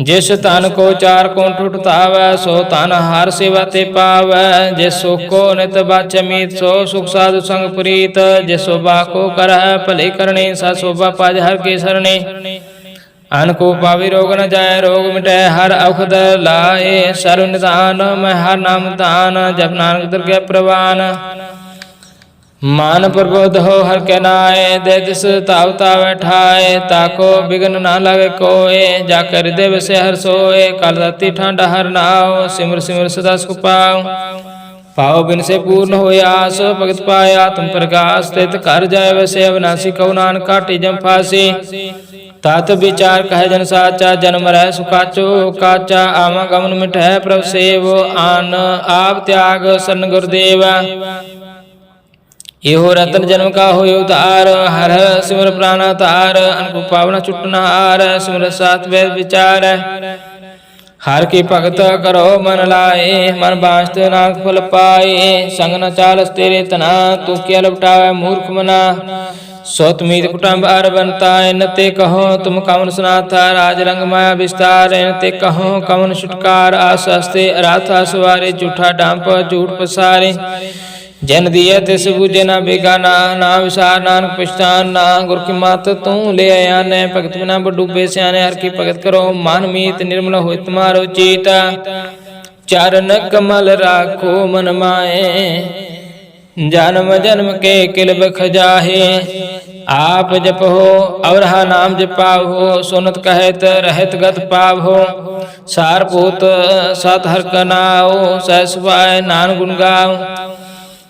जिस तन को चार कोट उठतावै, सो तन हार सेवा ते पावै। जिस सुख को नित बाच मीत, सो सुख साधु संग प्रीत। जिस शोभा को करह भले करणी, सा शोभा पाज हर के सरणी। अन को पावी रोग न जाय, रोग मिटै हर औखद लाए। सर्व निदान मैं हर नाम दान, जप नानक दुर्गे प्रवान। मान प्रबोध हो हर के नाय, दे दिस ताव ताव ठाए। ताको बिघन ना लगे कोय, जाकर हृदय बसे हर सोए। काल राति ठांडा हर नाव, सिमर सिमर सदा सुख पाओ। पाओ बिन से पूर्ण हो आस, भगत पाए आत्म प्रकाश। तित कर जाय वैसे अविनाशी, कहो नानक काटी जम फांसी। तात विचार कह जन साचा, जन्म रह सुखाचो काचा। आमा गमन मिठै प्रभ सेव, आन आप त्याग सन गुरुदेव। एहो रतन जन्म का हो उतार, हर हर सिमर प्राण तार। अनको पावना छुटना हार, सिमर साथ वेद विचार। हर की भगत करो मन लाए, मन बांसत नानक फल पाए। संग न चालस तेरे तना, तू क्या लपटावे मूर्ख मना। सोत मीत कुटुंब अर बनता, नते कहो तुम कवन सुनाथा। राज रंग माया विस्तार, नते कहो कवन छुटकार। आस हस्ते राथा सवारे, झूठा डांप झूठ पसारे। जन दिए तिस बूझे ना बेगाना, ना विसार नानक पछतान ना। गुर की मात तू ले आने, भगत बिना डूबे स्याने। हर की भगत करो मान मीत, निर्मल हो तुम्हारो चीत। चरण कमल राखो मन माए, जन्म जन्म के किल बख जाहे। आप जप हो और हा नाम जपाव हो, सुनत कहत रहत गत पाव हो। सारपूत सत हर कनाओ, सहसवाय नान गुण गाओ।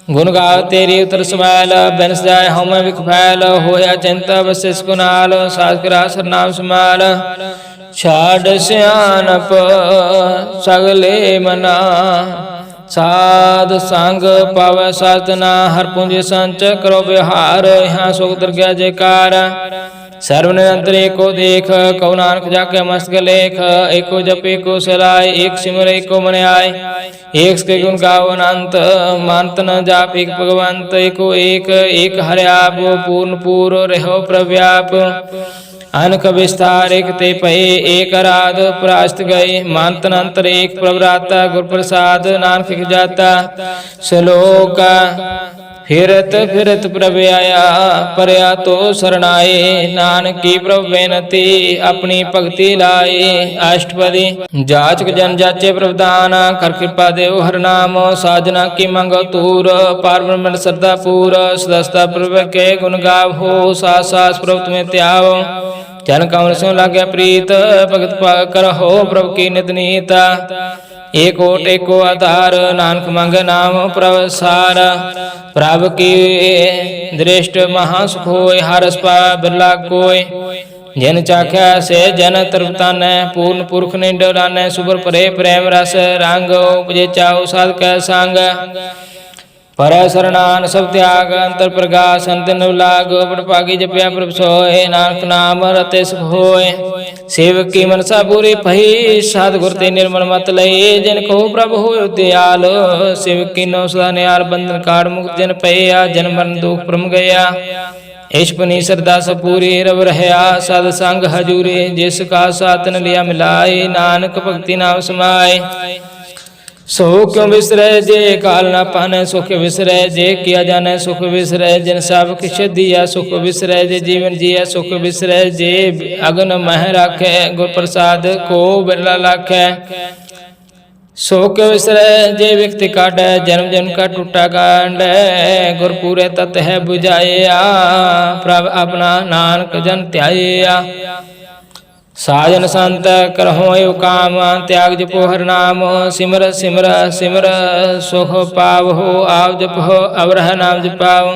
गुण गाओ तेरी उतर समाल, बिनस जाय हम विख फैल। होया चिंता बसिस कुनाल, सास करा सर नाम समाल। छाड़ सियानप सगले मना, साध संग पावै साधना। हर पूंज संच करो व्यवहार, यहाँ सुख दरगह जयकार। सर्व निरंतर एको देख, कहो नानक जाके मस्त लेख। एको जप एको सलाय, एक सिमर एको मन आय। एक के गुण गाओ अनंत, मानत न जाप एक भगवंत। एको एक एक हरे आप, पूर्ण पूर रहो प्रव्याप। अनक विस्तार एक ते पहे, एक आराध परास्त गए। मानत अंतर एक प्रभराता, गुर प्रसाद नानक जाता। श्लोक फिरत फिरत प्रभ आया, परया तो शरणाए। नानक की प्रभ बेनती, अपनी भक्ति लाए। अष्टपदी जाचक जन जाचे प्रभदान, कर कृपा देव हर नाम। साजना की मंगो तूर, पार ब्रह्मण श्रद्धा पूर। सदस्ता प्रभ के गुण गाव हो, सास सास प्रभ तुम्हें त्याव। जन कमल सो लागे प्रीत, भगत कर हो प्रभु की नित नीता। एक ओट एको आधार, नानक मंग नाम प्रवसार। प्रभु की दृष्ट महासुख होय, हरस पा बिरला कोय। जिन चाख्या से जन तृप्तान, पूर्ण पुरख ने डराने। सुबर परे प्रेम रस रंग, उपजे चाओ साध कै संग। ਪਰੈ ਸਰਨਾਨ ਸਭ ਤਿਆਗ ਅੰਤਰ ਪ੍ਰਗਾਸ ਅੰਤ ਨਵ ਲਾਗ ਪੜਪਾਗੀ ਜਪਿਆ ਪ੍ਰਭ ਸੋਏ ਨਾਨਕ ਨਾਮ ਰਤੇ ਸੁਖ ਹੋਏ। ਸੇਵਕ ਕੀ ਮਨਸਾ ਪੂਰੀ ਭਈ ਸਾਧ ਗੁਰ ਤੇ ਨਿਰਮਲ ਮਤ ਲਏ ਜਿਨ ਕੋ ਪ੍ਰਭ ਹੋਇ ਦਿਆਲ ਸੇਵਕ ਕੀਨੋ ਸਦਾ ਨਿਆਲ ਬੰਧਨ ਕਾੜ ਮੁਕਤ ਜਨ ਪਏ ਆ ਜਨ ਮਰਨ ਦੁਖ ਭ੍ਰਮ ਗਿਆ। ਇਸ਼ਪਨੀ ਸਰਦਾ ਸਪੂਰੀ ਰਵ ਰਹਿਆ ਸਦ ਸੰਗ ਹਜੂਰੇ ਜਿਸ ਕਾ ਸਾਤਨ ਲਿਆ ਮਿਲਾਏ ਨਾਨਕ ਭਗਤੀ ਨਾਮ ਸਮਾਏ। ਸੋ ਕਿਉ ਵਿਸਰੈ ਜੇ ਕਾਲ ਨਾ ਪਾਨੈ ਸੁਖ ਵਿਸਰੈ ਜੇ ਕੀਆ ਜਾਣੈ ਸੁਖ ਵਿਸਰੈ ਜਿਨ ਸਭ ਕਿਛ ਦੀਆ ਸੁਖ ਵਿਸਰੈ ਜੇ ਜੀਵਨ ਜੀਐ ਸੁਖ ਵਿਸਰੈ ਜੇ ਅਗਨ ਮਹਿ ਰਾਖੈ ਗੁਰ ਪ੍ਰਸਾਦ ਕੋ ਬਿਰਲਾ ਲਾਖੈ। ਸੋ ਕਿਉ ਵਿਸਰੈ ਜੇ ਵਿਕਤਿ ਕਾਢੈ ਜਨਮ ਜਨਮ ਕਾ ਟੁੱਟਾ ਕਾਂਢੈ ਗੁਰ ਪੂਰੇ ਤਤ ਹੈ 부ਝਾਇਆ ਪ੍ਰਭ ਆਪਣਾ ਨਾਨਕ ਜਨ ਧਿਆਇਆ। ਸਾਜਨ ਸੰਤ ਕਰਹੁ ਏਵ ਕਾਮ ਤਿਆਗ ਜਪੋ ਹਰਿ ਨਾਮ ਸਿਮਰ ਸਿਮਰ ਸਿਮਰ ਸੁਖ ਪਾਵਹੁ ਆਪ ਜਪੋ ਅਵਰਹ ਨਾਮ ਜਪਾਉ।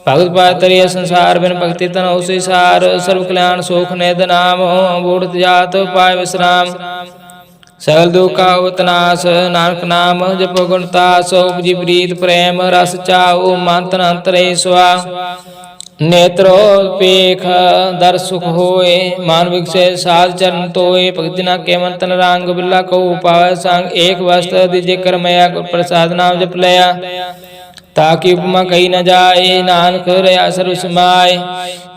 ਭਗਤ ਪਾਇ ਤਰੀਐ ਸੰਸਾਰ ਬਿਨ ਭਗਤੀ ਤਨ ਹੋਸੀ ਸਾਰ ਸਰਬ ਕਲਿਆਣ ਸੁਖ ਨਿਧ ਨਾਮ ਬੂੜਤ ਜਾਤ ਪਾਇ ਵਿਸਰਾਮ। ਸਗਲ ਦੁਖਾ ਉਤਨਾਸ ਨਾਨਕ ਨਾਮ ਜਪੋ ਗੁਣਤਾਸ ਉਪਜੀ ਪ੍ਰੀਤ ਪ੍ਰੇਮ ਰਸ ਚਾਉ ਮਨ ਤਨ ਅੰਤਰੇ ਸੁਆ। ਨੇਤਰੋ ਪੇਖ ਦਰ ਸੁਖ ਹੋਏ ਮਾਨ ਵਿਗਸੈ ਸਾਧ ਚਰਨ ਤੋਏ ਭਗਤੀ ਨਾ ਕੇ ਮਨ ਤਨ ਰੰਗ ਬਿਰਲਾ ਕਉ ਪਾਵੈ ਸੰਗ ਏਕ ਵਸਤ ਦਿਜੇ ਕਰਮਇਆ ਗੁਰ ਪ੍ਰਸਾਦ ਨਾਮ ਜਪ ਲਿਆ। ਤਾਕਿ ਉਪਮਾ ਕਹੀ ਨ ਜਾਏ ਨਾਨਕ ਰਿਆ ਸਰਬ ਸਮਾਏ।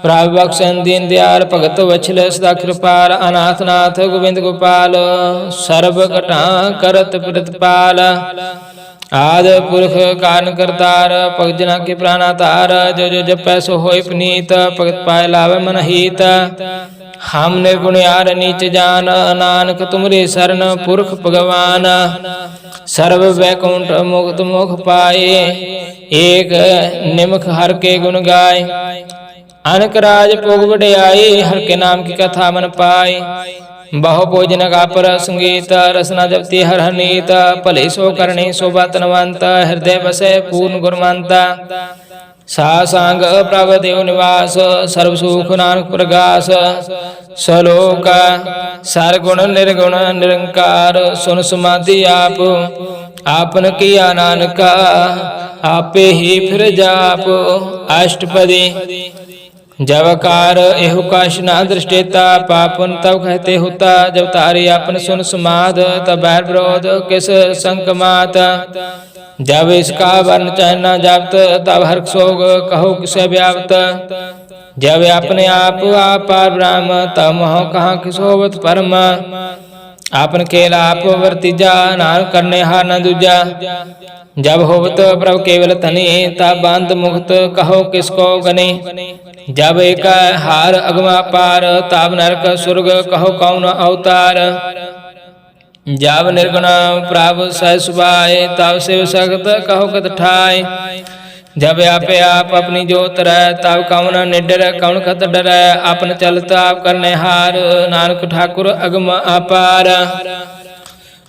ਪ੍ਰਭ ਬਖਸ਼ਣ ਦੀਨ ਦਿਆਲ ਭਗਤ ਵਛਲ ਸਦਾ ਕਿਰਪਾਲ ਅਨਾਥ ਨਾਥ ਗੋਬਿੰਦ ਗੋਪਾਲ ਸਰਬ ਘਟਾ ਕਰਤ ਪ੍ਰਤਪਾਲ। ਆਦ ਪੁਰਖ ਕਾਰਨ ਕਰਤਾਰ ਭਗਤ ਜਨਾ ਕੇ ਪ੍ਰਾਨਾ ਧਾਰ ਜੋ ਜੋ ਜਪੈ ਸੋ ਹੋਇ ਪਨੀਤ ਭਗਤ ਪਾਇ ਲਾਵੇ ਮਨ ਹੀਤ। ਹਮ ਨਿਰਗੁਣ ਯਾਰ ਨੀਚ ਜਾਨ ਨਾਨਕ ਤੁਮਰੇ ਸਰਨ ਪੁਰਖ ਭਗਵਾਨ। ਸਰਬ ਵੈਕੁੰਠ ਮੁਕਤ ਮੁਖ ਪਾਏ ਏਕ ਨਿਮਖ ਹਰ ਕੇ ਗੁਣ ਗਾਏ। ਅਨਕ ਰਾਜ ਭੋਗ ਵਡਿਆਈ ਹਰ ਕੇ ਨਾਮ ਕੀ ਕਥਾ ਮਨ ਪਾਏ। ਬਹੁ ਭੋਜਨ ਕਾਪਰ ਸੰਗੀਤ ਰਸਨਾ ਜਪਤੀ ਹਰ ਹਨੀਤ ਭਲੇ ਸੋ ਕਰਨੀ ਸੋਭਾ ਤਨਵੰਤ ਹਿਰਦੇ ਬਸੈ ਪੂਰਨ ਗੁਰਮੰਤ। ਸਾ ਸੰਗ ਪ੍ਰਭ ਦੇਵ ਨਿਵਾਸ ਸਰਬ ਸੁਖ ਨਾਨਕ ਪ੍ਰਗਾਸ। ਸਲੋਕ ਸਰ ਗੁਣ ਨਿਰਗੁਣ ਨਿਰੰਕਾਰ ਸੁਨ ਸਮਾਧੀ ਆਪ ਆਪਨ ਕੀਆ ਨਾਨਕਾ ਆਪੇ ਹੀ ਫਿਰ ਜਾਪ। ਅਸ਼ਟਪਦੀ जवकार एहु काश ना दृष्टेता पापन तब कहते होता जब तारे आपन सुन समाध तब बैर विरोध किस संकमात। जब इसका वर्ण चहना जाप्त तब हर सोग कहो किसे व्याप्त। जब अपने आप पार ब्रह्म तब मोह कहाँ किसोवत परम। आपन केला आप वर्तिजा नान करने हार न दूजा। जब होवत प्रभु केवल तनि तब बंद मुक्त कहो किसको गने। जब एक हार अगमा पार ताब नरक स्वर्ग कहो कौन अवतार। जब निर्गुण प्रभु सह सुभाए तब शिव सख्त कहो कत ठाय। जब आपे आप अपनी जोत रह तब कौन निडर कौन खत डर। अपन चलत आप करने हार नानक ठाकुर अगम अपार।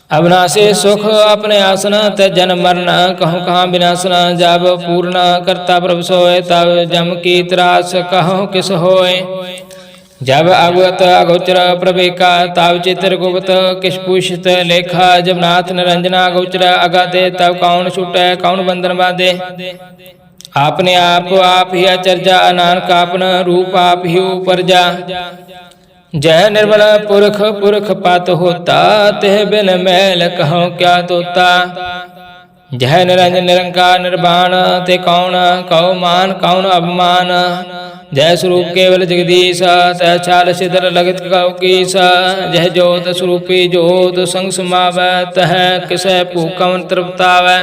अविनाशी सुख अपने आसन ते जन्म मरण कहूँ कहाँ विनाशन। जब पूर्ण करता प्रभु सोए तब जम की त्रास कहूँ किस होए। जब अवगत अगोचर प्रवेका तब चित्र गुप्त किस पूषित लेखा। जब नाथ निरंजना गोचर अगाधे तब कौन छूटे कौन बंधन बाधे। अपने आप ही अचर्जा नानक आपन रूप आप ही ऊपर जा। जय निर्मल पुरख पुरख पात होता तेह बिन मैल कहो क्या तोता। जय निरंजन निरंकार निर्वाण ते कौन कहो मान कौन अभिमान। जय स्वरूप केवल जगदीश तह चाल सिदर लगत कहो कीस। जय जोत स्वरूपी जोत संग समावै तह किसै भूकमन तृप्तावै।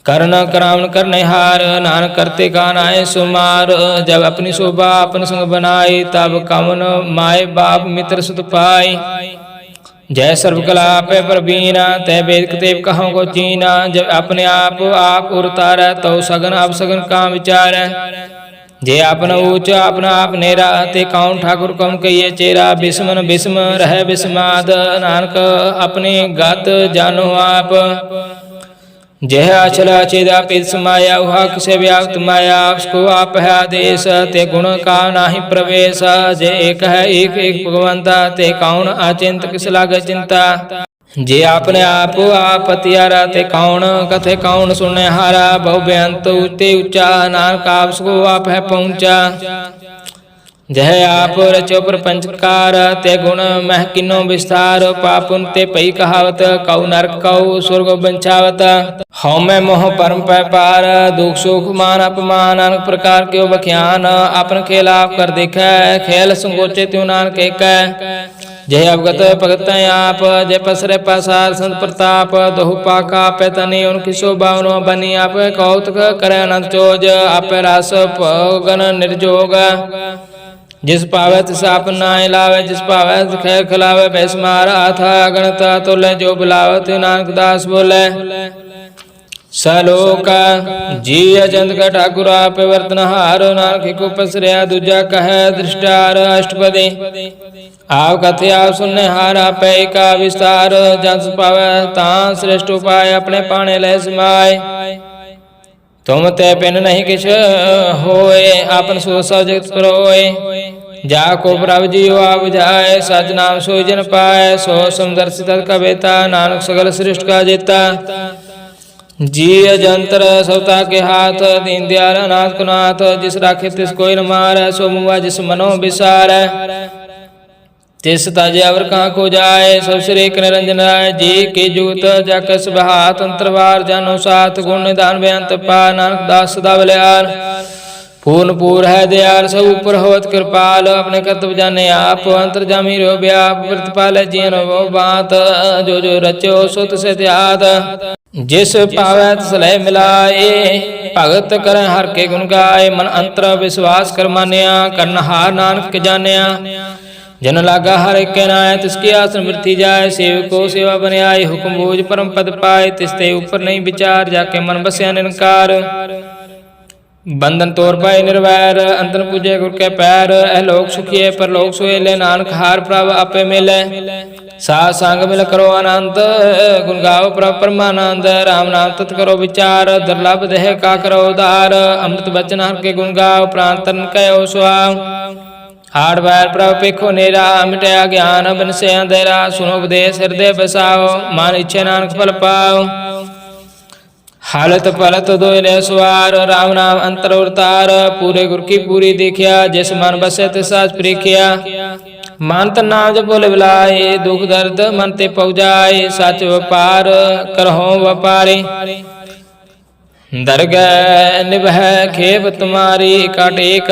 कर्ण करावन करने हार नानक करते का नाय सुमार। जब अपनी शोभा अपन संग बनाई तब कवन माय बाप मित्र सुत पाई। जय सर्व कला पे प्रवीण तय वेद कतेब कहो को चीना। जब अपने आप उतार तो सगन अब सगन का विचार। जे अपन ऊंच अपना आप नेरा ते कौन ठाकुर कौन कहिए चेरा। बिस्मन बिस्म रह बिस्माद नानक अपने गत जानो आप। जय अचल चेदा पित समाया उहा किसे व्याप्त माया। उसको आप है आदेश ते गुण का नाही प्रवेश। जय एक है एक एक भगवंता ते कौन अचिंत किस लागे चिंता। जे आपने आप तियारा ते कौन कथे कौन सुने हारा बहु बेअंत ऊते ऊंचा नानक आप सो आप है पहुंचा जह आप रचो प्रपंचकार ते गुण मह किनो विस्तार पापुन ते पई कहावत कऊ नरक कऊ स्वर्ग बंचावत हौ मैं मोह परम पै पार दुख सुख मान अपमान अनेक प्रकार क्यों बख्यान अपन खेल आप कर देखै खेल संगोचे त्यों नानक एक जय अवगत भगत आप जय पसरे पसार संत प्रताप दोहु पाका पे तनी उनकी शोभा बनी आप कौतुक करे अनंत चोज आप रास पगन निर्जोग जिस पावे तिस आप नाय लावे जिस पावे खैर खिलावे भैस मारा था गणत तुल्य जो बुलावे त्यो नानक दास बोले सलोक जी अजंत का ठाकुर आप वर्तनहार नानक को पसरिया दूजा कह दृष्टार अष्टपदी आप कथे आप सुनने हार आप का विस्तार जस पावे ता श्रेष्ठ उपाय अपने पाने ले समाय तुम ते पिन नहीं किछ होए आपन सो सब जगत परोए जाको प्रभु जियो आप जाए सच नाम सोई जन पाए सो समदर्शित कविता नानक सगल श्रेष्ठ का जेता जी अजंतर सवता के हाथ दीन दयाल अनाथ कुनाथ जिस राखे तिस कोई न मार सो मुआ जिस मनो विसार तिस ताजे अवर कहाँ को जाए सब श्री निरंजन राय जी के जूत जाकर सुबहात अंतरवार जानो सात गुण निदान बेअंत पा नानक दास सदा बलियार पूर्ण पूर है दयाल सब ऊपर होत कृपाल अपने कर्तव्य जाने आप अंतर्जामी रो व्याप प्रतिपाल जीन वो बात जो जो रचो सो तिसे त्याद जिस पावै तिसलय मिलाए भगत कर हर के गुण गाए मन अंतर विश्वास कर मानिया करनहार नानक के जानिया जन लागा हर एक नाय तिसकी आसन वृद्धि जाए सेवक को सेवा बने आए हुक्म बोझ परम पद पाए तिसते ऊपर नहीं विचार जाके मन बस्या निरंकार बंधन तोड़ पाए निर्वैर अंतन पूजे गुर के पैर लोक सुखिए पर लोक सोए ले नानक हार प्रभ आपे मिले साथ संग मिल करो आनंद गुण गाओ प्रभ परमानंद राम नाम तत् करो विचार दुर्लभ देह का करो उदार अमृत बचन हर के गुण गाओ प्राण तन कहो सुहाव हाड़ बैर प्रभ पेखो नेरा मिटया ज्ञान बन से अंधेरा सुनो उपदेश हृदय बसाओ मान इच्छे नानक फल पाओ हालत पलत दोले सवार राम नाम अंतर उतार पूरे गुर की पूरी देखिया जिस मन बसे तिसाज प्रेखिया मानत नाम जब बोले बुलाए दुख दर्द मन ते पहुँचाए सच व्यापार करहो व्यापारी दरगह निभह खेप तुम्हारी काटेक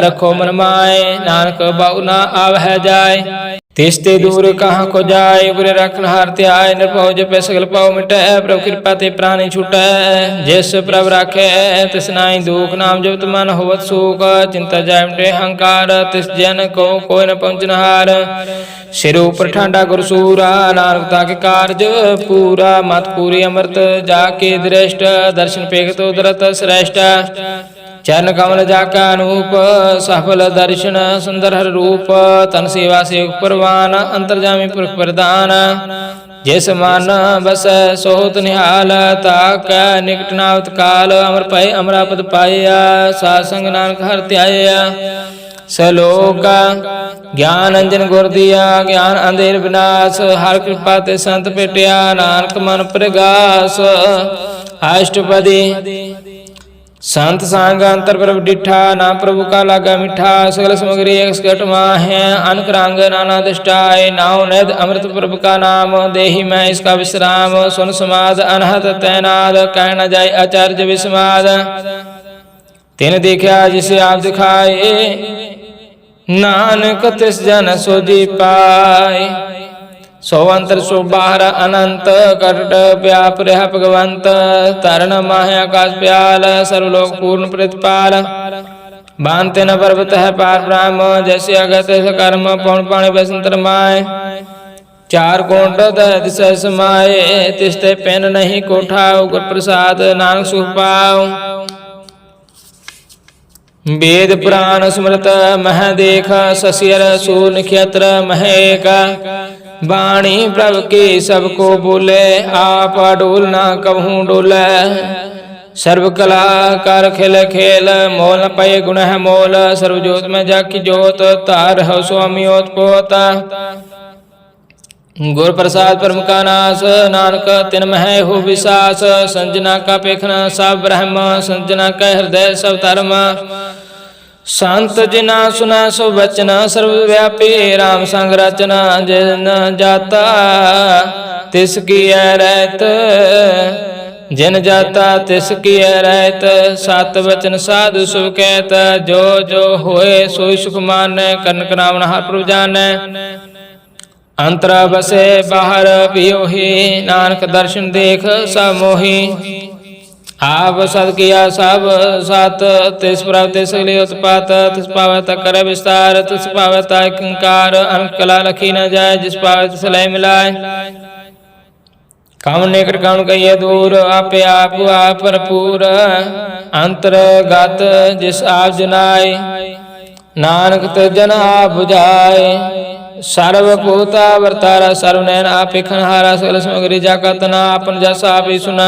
रखो मन माए नानक बाऊ ना आवह जाए तिस्ते दूर कहाँ को जाए बुरे रखन हार त्याय निर्भव जपे सगल पाओ मिटे प्रभु कृपा ते प्राणी छूटे जिस प्रभु राखे तिस नाई दुख नाम जब मन होवत सुख चिंता जाय मिटे अहंकार तिस जन को कोई न पहुँचनहार सिर ऊपर ठांडा गुरसूरा नानकता के कार्य पूरा मत पूरी अमृत जाके दृष्ट दर्शन पेग तो दरत श्रेष्ठ चरण कमल जाका अनूप सफल दर्शन सुंदर हर रूप तन सेवा से परवान अंतर्जामी पुरख प्रदान जिस मान बस सोत निहाल ताक निकट नावत काल अमर पाए अमरापद पाया सासंग नानक हर त्याया सलोक ज्ञान अंजन गुर दिया ज्ञान अंधेर विनाश हर कृपा ते संत पेटिया नानक मन प्रगास अष्टपदी संत सांग अंतर प्रभु डिठा नाम प्रभु का लागा मिठा सगल सामग्री एक है अनक रंग नाना दृष्टाय नाव नद अमृत प्रभु का नाम देहि मैं इसका विश्राम सुन समाद अनहत तैनाद कह न जाय आचार्य विस्माद तिन देखा जिसे आप दिखाए नानक तिस जन सोजी पाए सो अंतर सो बाहर अनंत कट व्याप रह भगवंत तरण माहे आकाश प्याल सर्वलोक पूर्ण प्रतिपाल बांधते न पर्वत है पार ब्रह्म जैसे अगत कर्म पौन पाणी बसंतर माए चार कोट दिशा समाये तिस्ते पेन नहीं कोठाओ गुर प्रसाद नानक सुख पाओ वेद पुराण स्मृत मह देख ससियर सून नक्षत्र महेक वाणी प्रभु की सबको बोले आप डोल ना कबहू डोले सर्व कला कर खेल खेल मोल न पाए गुण है मोल सर्वजोत में जाकी जोत तार हो स्वामी ओत पोता गुर प्रसाद परम का नाश, नानक तिन मह हो विश्वास। संजना का पेखना सब ब्रह्म, संजना का हृदय सब धर्म। संत जिना सुना सो बचना, सर्वव्यापी राम संग रचना। जिन जाता तिसकी रहत, जिन जाता तिसकी रहत। सत वचन साधु सुभ कहत, जो जो होए सोई सुख मानै। करन करावन हर प्रभु जानै, अंतर बसे बाहर पियोही। नानक दर्शन देख सब मोही। आप सद किया सब सत, तिस प्रभ तिस लिय उत्पात। तिस पावै ता करे विस्तार, तिस पावै ता कंकार। अनंत कला लखी न जाय, जिस पावै तिस लय मिलाय। कम निकट कम कहिए दूर, आपे आप भरपूर। अंतरगत जिस आप जुनाय, नानक ते जन आप बुझाए। सर्वभूता वर्तारा सर्वनैन आप हारा। सकल समग्री जाका तना, आपन जस आप ही सुना।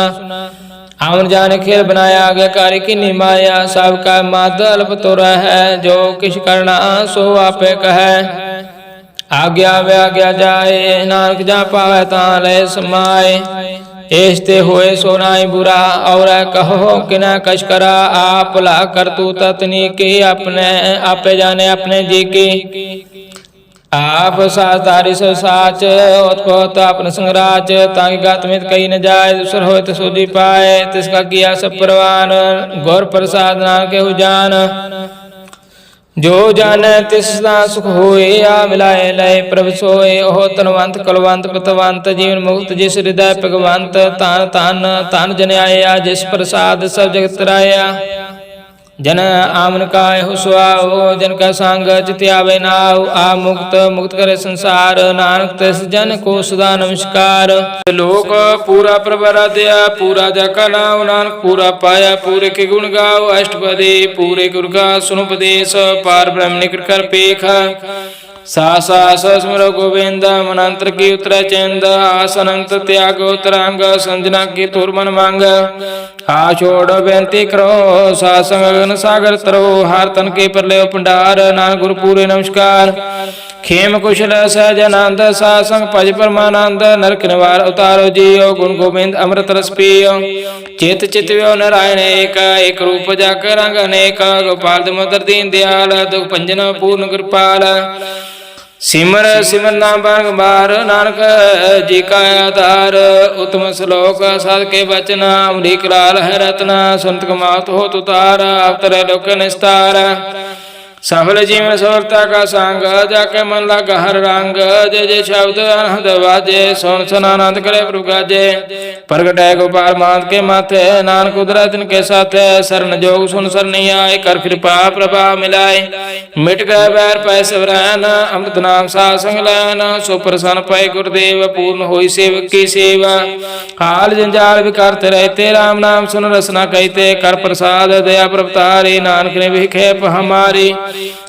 आवन जाने खेल बनाया, आज्ञाकारी की निमाया। सबका मद अल्प तो है, जो किछ करना सो आपे कहे। आज्ञा व्याज्ञा जाए, नानक जा पावे तां लय समाए। एसते होए सो नाई बुरा, और कहो कि न कछ करा। आप ला कर तू ततनी की, अपने आपे जाने अपने जी की। आप साधारी सो साच, उत्पत अपने संगराच। ताकि गात में कही न जाए, दूसर हो तो सोजी पाए। तिसका किया सब परवान, गौर प्रसाद नाम के जान। जो जाने तिसना सुख होए, आ मिलाए लय प्रभ सोए। ओह तनवंत कलवंत पतवंत, जीवन मुक्त जिस हृदय भगवंत। तान तान तान जन आया, जिस प्रसाद सब जगत राया। जन आमन काय हो सुआओ, जन का संग चित आवे नाव। आ मुक्त मुक्त करे संसार, नानक तिस जन को सदा नमस्कार। लोक पूरा प्रबराध्या, पूरा जाका नाव। नानक पूरा पाया, पूरे के गुण गाओ। अष्टपदी पूरे गुर का सुनुपदेश, पार ब्रह्म निकट कर पेख। सास स्मरो गोविंद, मनंत्र की उतरा चंद। आसनंत त्याग उत्तरांग, संजना की तुर मन मांग। आ छोड़ बेनती करो, सासंग सागर तरो। हार तन के परले भंडार, नानक गुरु पूरे नमस्कार। खेम कुशल सहजानंद, सासंग भज परमानंद। नरक निवार उतारो जियो, गुण गोविंद अमृत रस पियो। चित चित व्यो नारायण एक, एक रूप जाकर रंग अनेक। गोपाल दामोदर दीन दयाल, दुख भंजन पूर्ण कृपाल। सिमर सिमर नाम बार, नानक जी का आधार। उत्तम श्लोक साध के बचना, अमरीक लाल है रत्ना। संत कमात हो तुतार, अवतर लोक निस्तार। सफल जीवन सफलता का संग, जाके मन लगा हर रंग। जय जय शब्द अनहद बाजे, सोन सन आनंद करे प्रभु गाजे। प्रगट है गोपाल मात के माथे, नानक उदरा दिन के साथ। शरण जोग सुन सरनी आए, कर कृपा प्रभा मिलाए। मिट गए बैर पै सवरैन, अमृत नाम सा संग लैन। सो प्रसन्न पै गुरुदेव, पूर्ण होई सेवक की सेवा। हाल जंजाल विकारते रहते, राम नाम सुन रसना कहते। कर प्रसाद दया प्रभतारी, नानक ने भी खेप हमारी।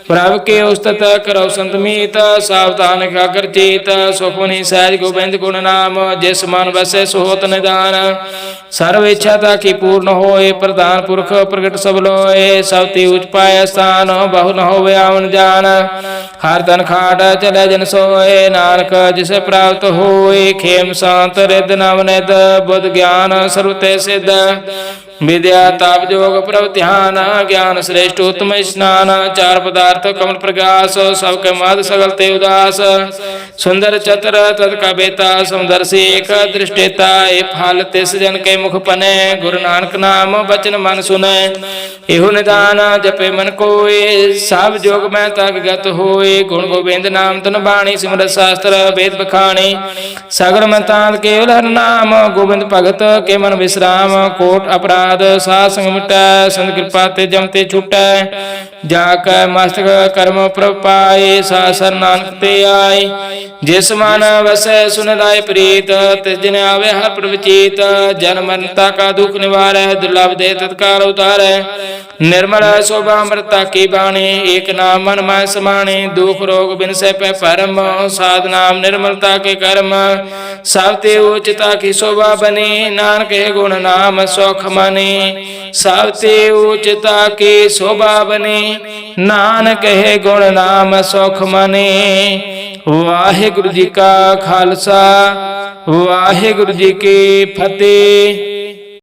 प्रभु के उस्तत करो संत मीत, सावधान खाकर चीत। सुखमनी सहज गोविंद गुण नाम, जिस मन बसे सुहोत निदान। सर्व इच्छा ताकि पूर्ण होए, प्रधान पुरख प्रगट सब लोए। सब ती उच पाए स्थान, बहु न होवे आवन जान। हर तन खाट चले जन सोए, नानक जिसे प्राप्त होए। खेम शांत रिद नवनिद, बुद्ध ज्ञान सर्वते सिद्ध। विद्या ताप जोग प्रभ ध्यान, ज्ञान श्रेष्ठ उत्तम स्नान। चार पदार्थ कमल प्रकाश, सबके मद सगल ते उदास। सुंदर चतर तत्का बेता, समदर्शी एक दृष्टिता। फल तिस जन के मुख पने, गुरु नानक नाम बचन मन सुने। एहु निदान जपे मन कोय, सब जोग में तक गत होए। गुण गोविंद नाम तन बाणी, सिमरत शास्त्र वेद बखाणी। सगर मंतांत केवल हर नाम, गोविंद भगत के मन विश्राम। कोट अपराध साध संग मिटै, संत कृपा ते जमते छुटै। जाक मस्तक कर्म प्रभ पाए, सासर नानक ते आए। जिस मन वसै सुन लाए प्रीत, तिस दिन आवे हर प्रभ चीत। जन मरता का दुख निवारै, दुर्लभ दे तत्काल उतारै। निर्मल शोभा अमृता की बाणी, एक नाम मन माय समाणी। दुख रोग बिन से पै परम, साध नाम निर्मलता के कर्म। सब ते उचिता की शोभा बनी, नानक के गुण नाम सौख मनी। सब ते उचिता की शोभा बनी, नानक है गुण नाम सौख मनी। ਵਾਹਿਗੁਰੂ ਜੀ ਕਾ ਖਾਲਸਾ ਵਾਹਿਗੁਰੂ ਜੀ ਕੀ ਫਤਿਹ।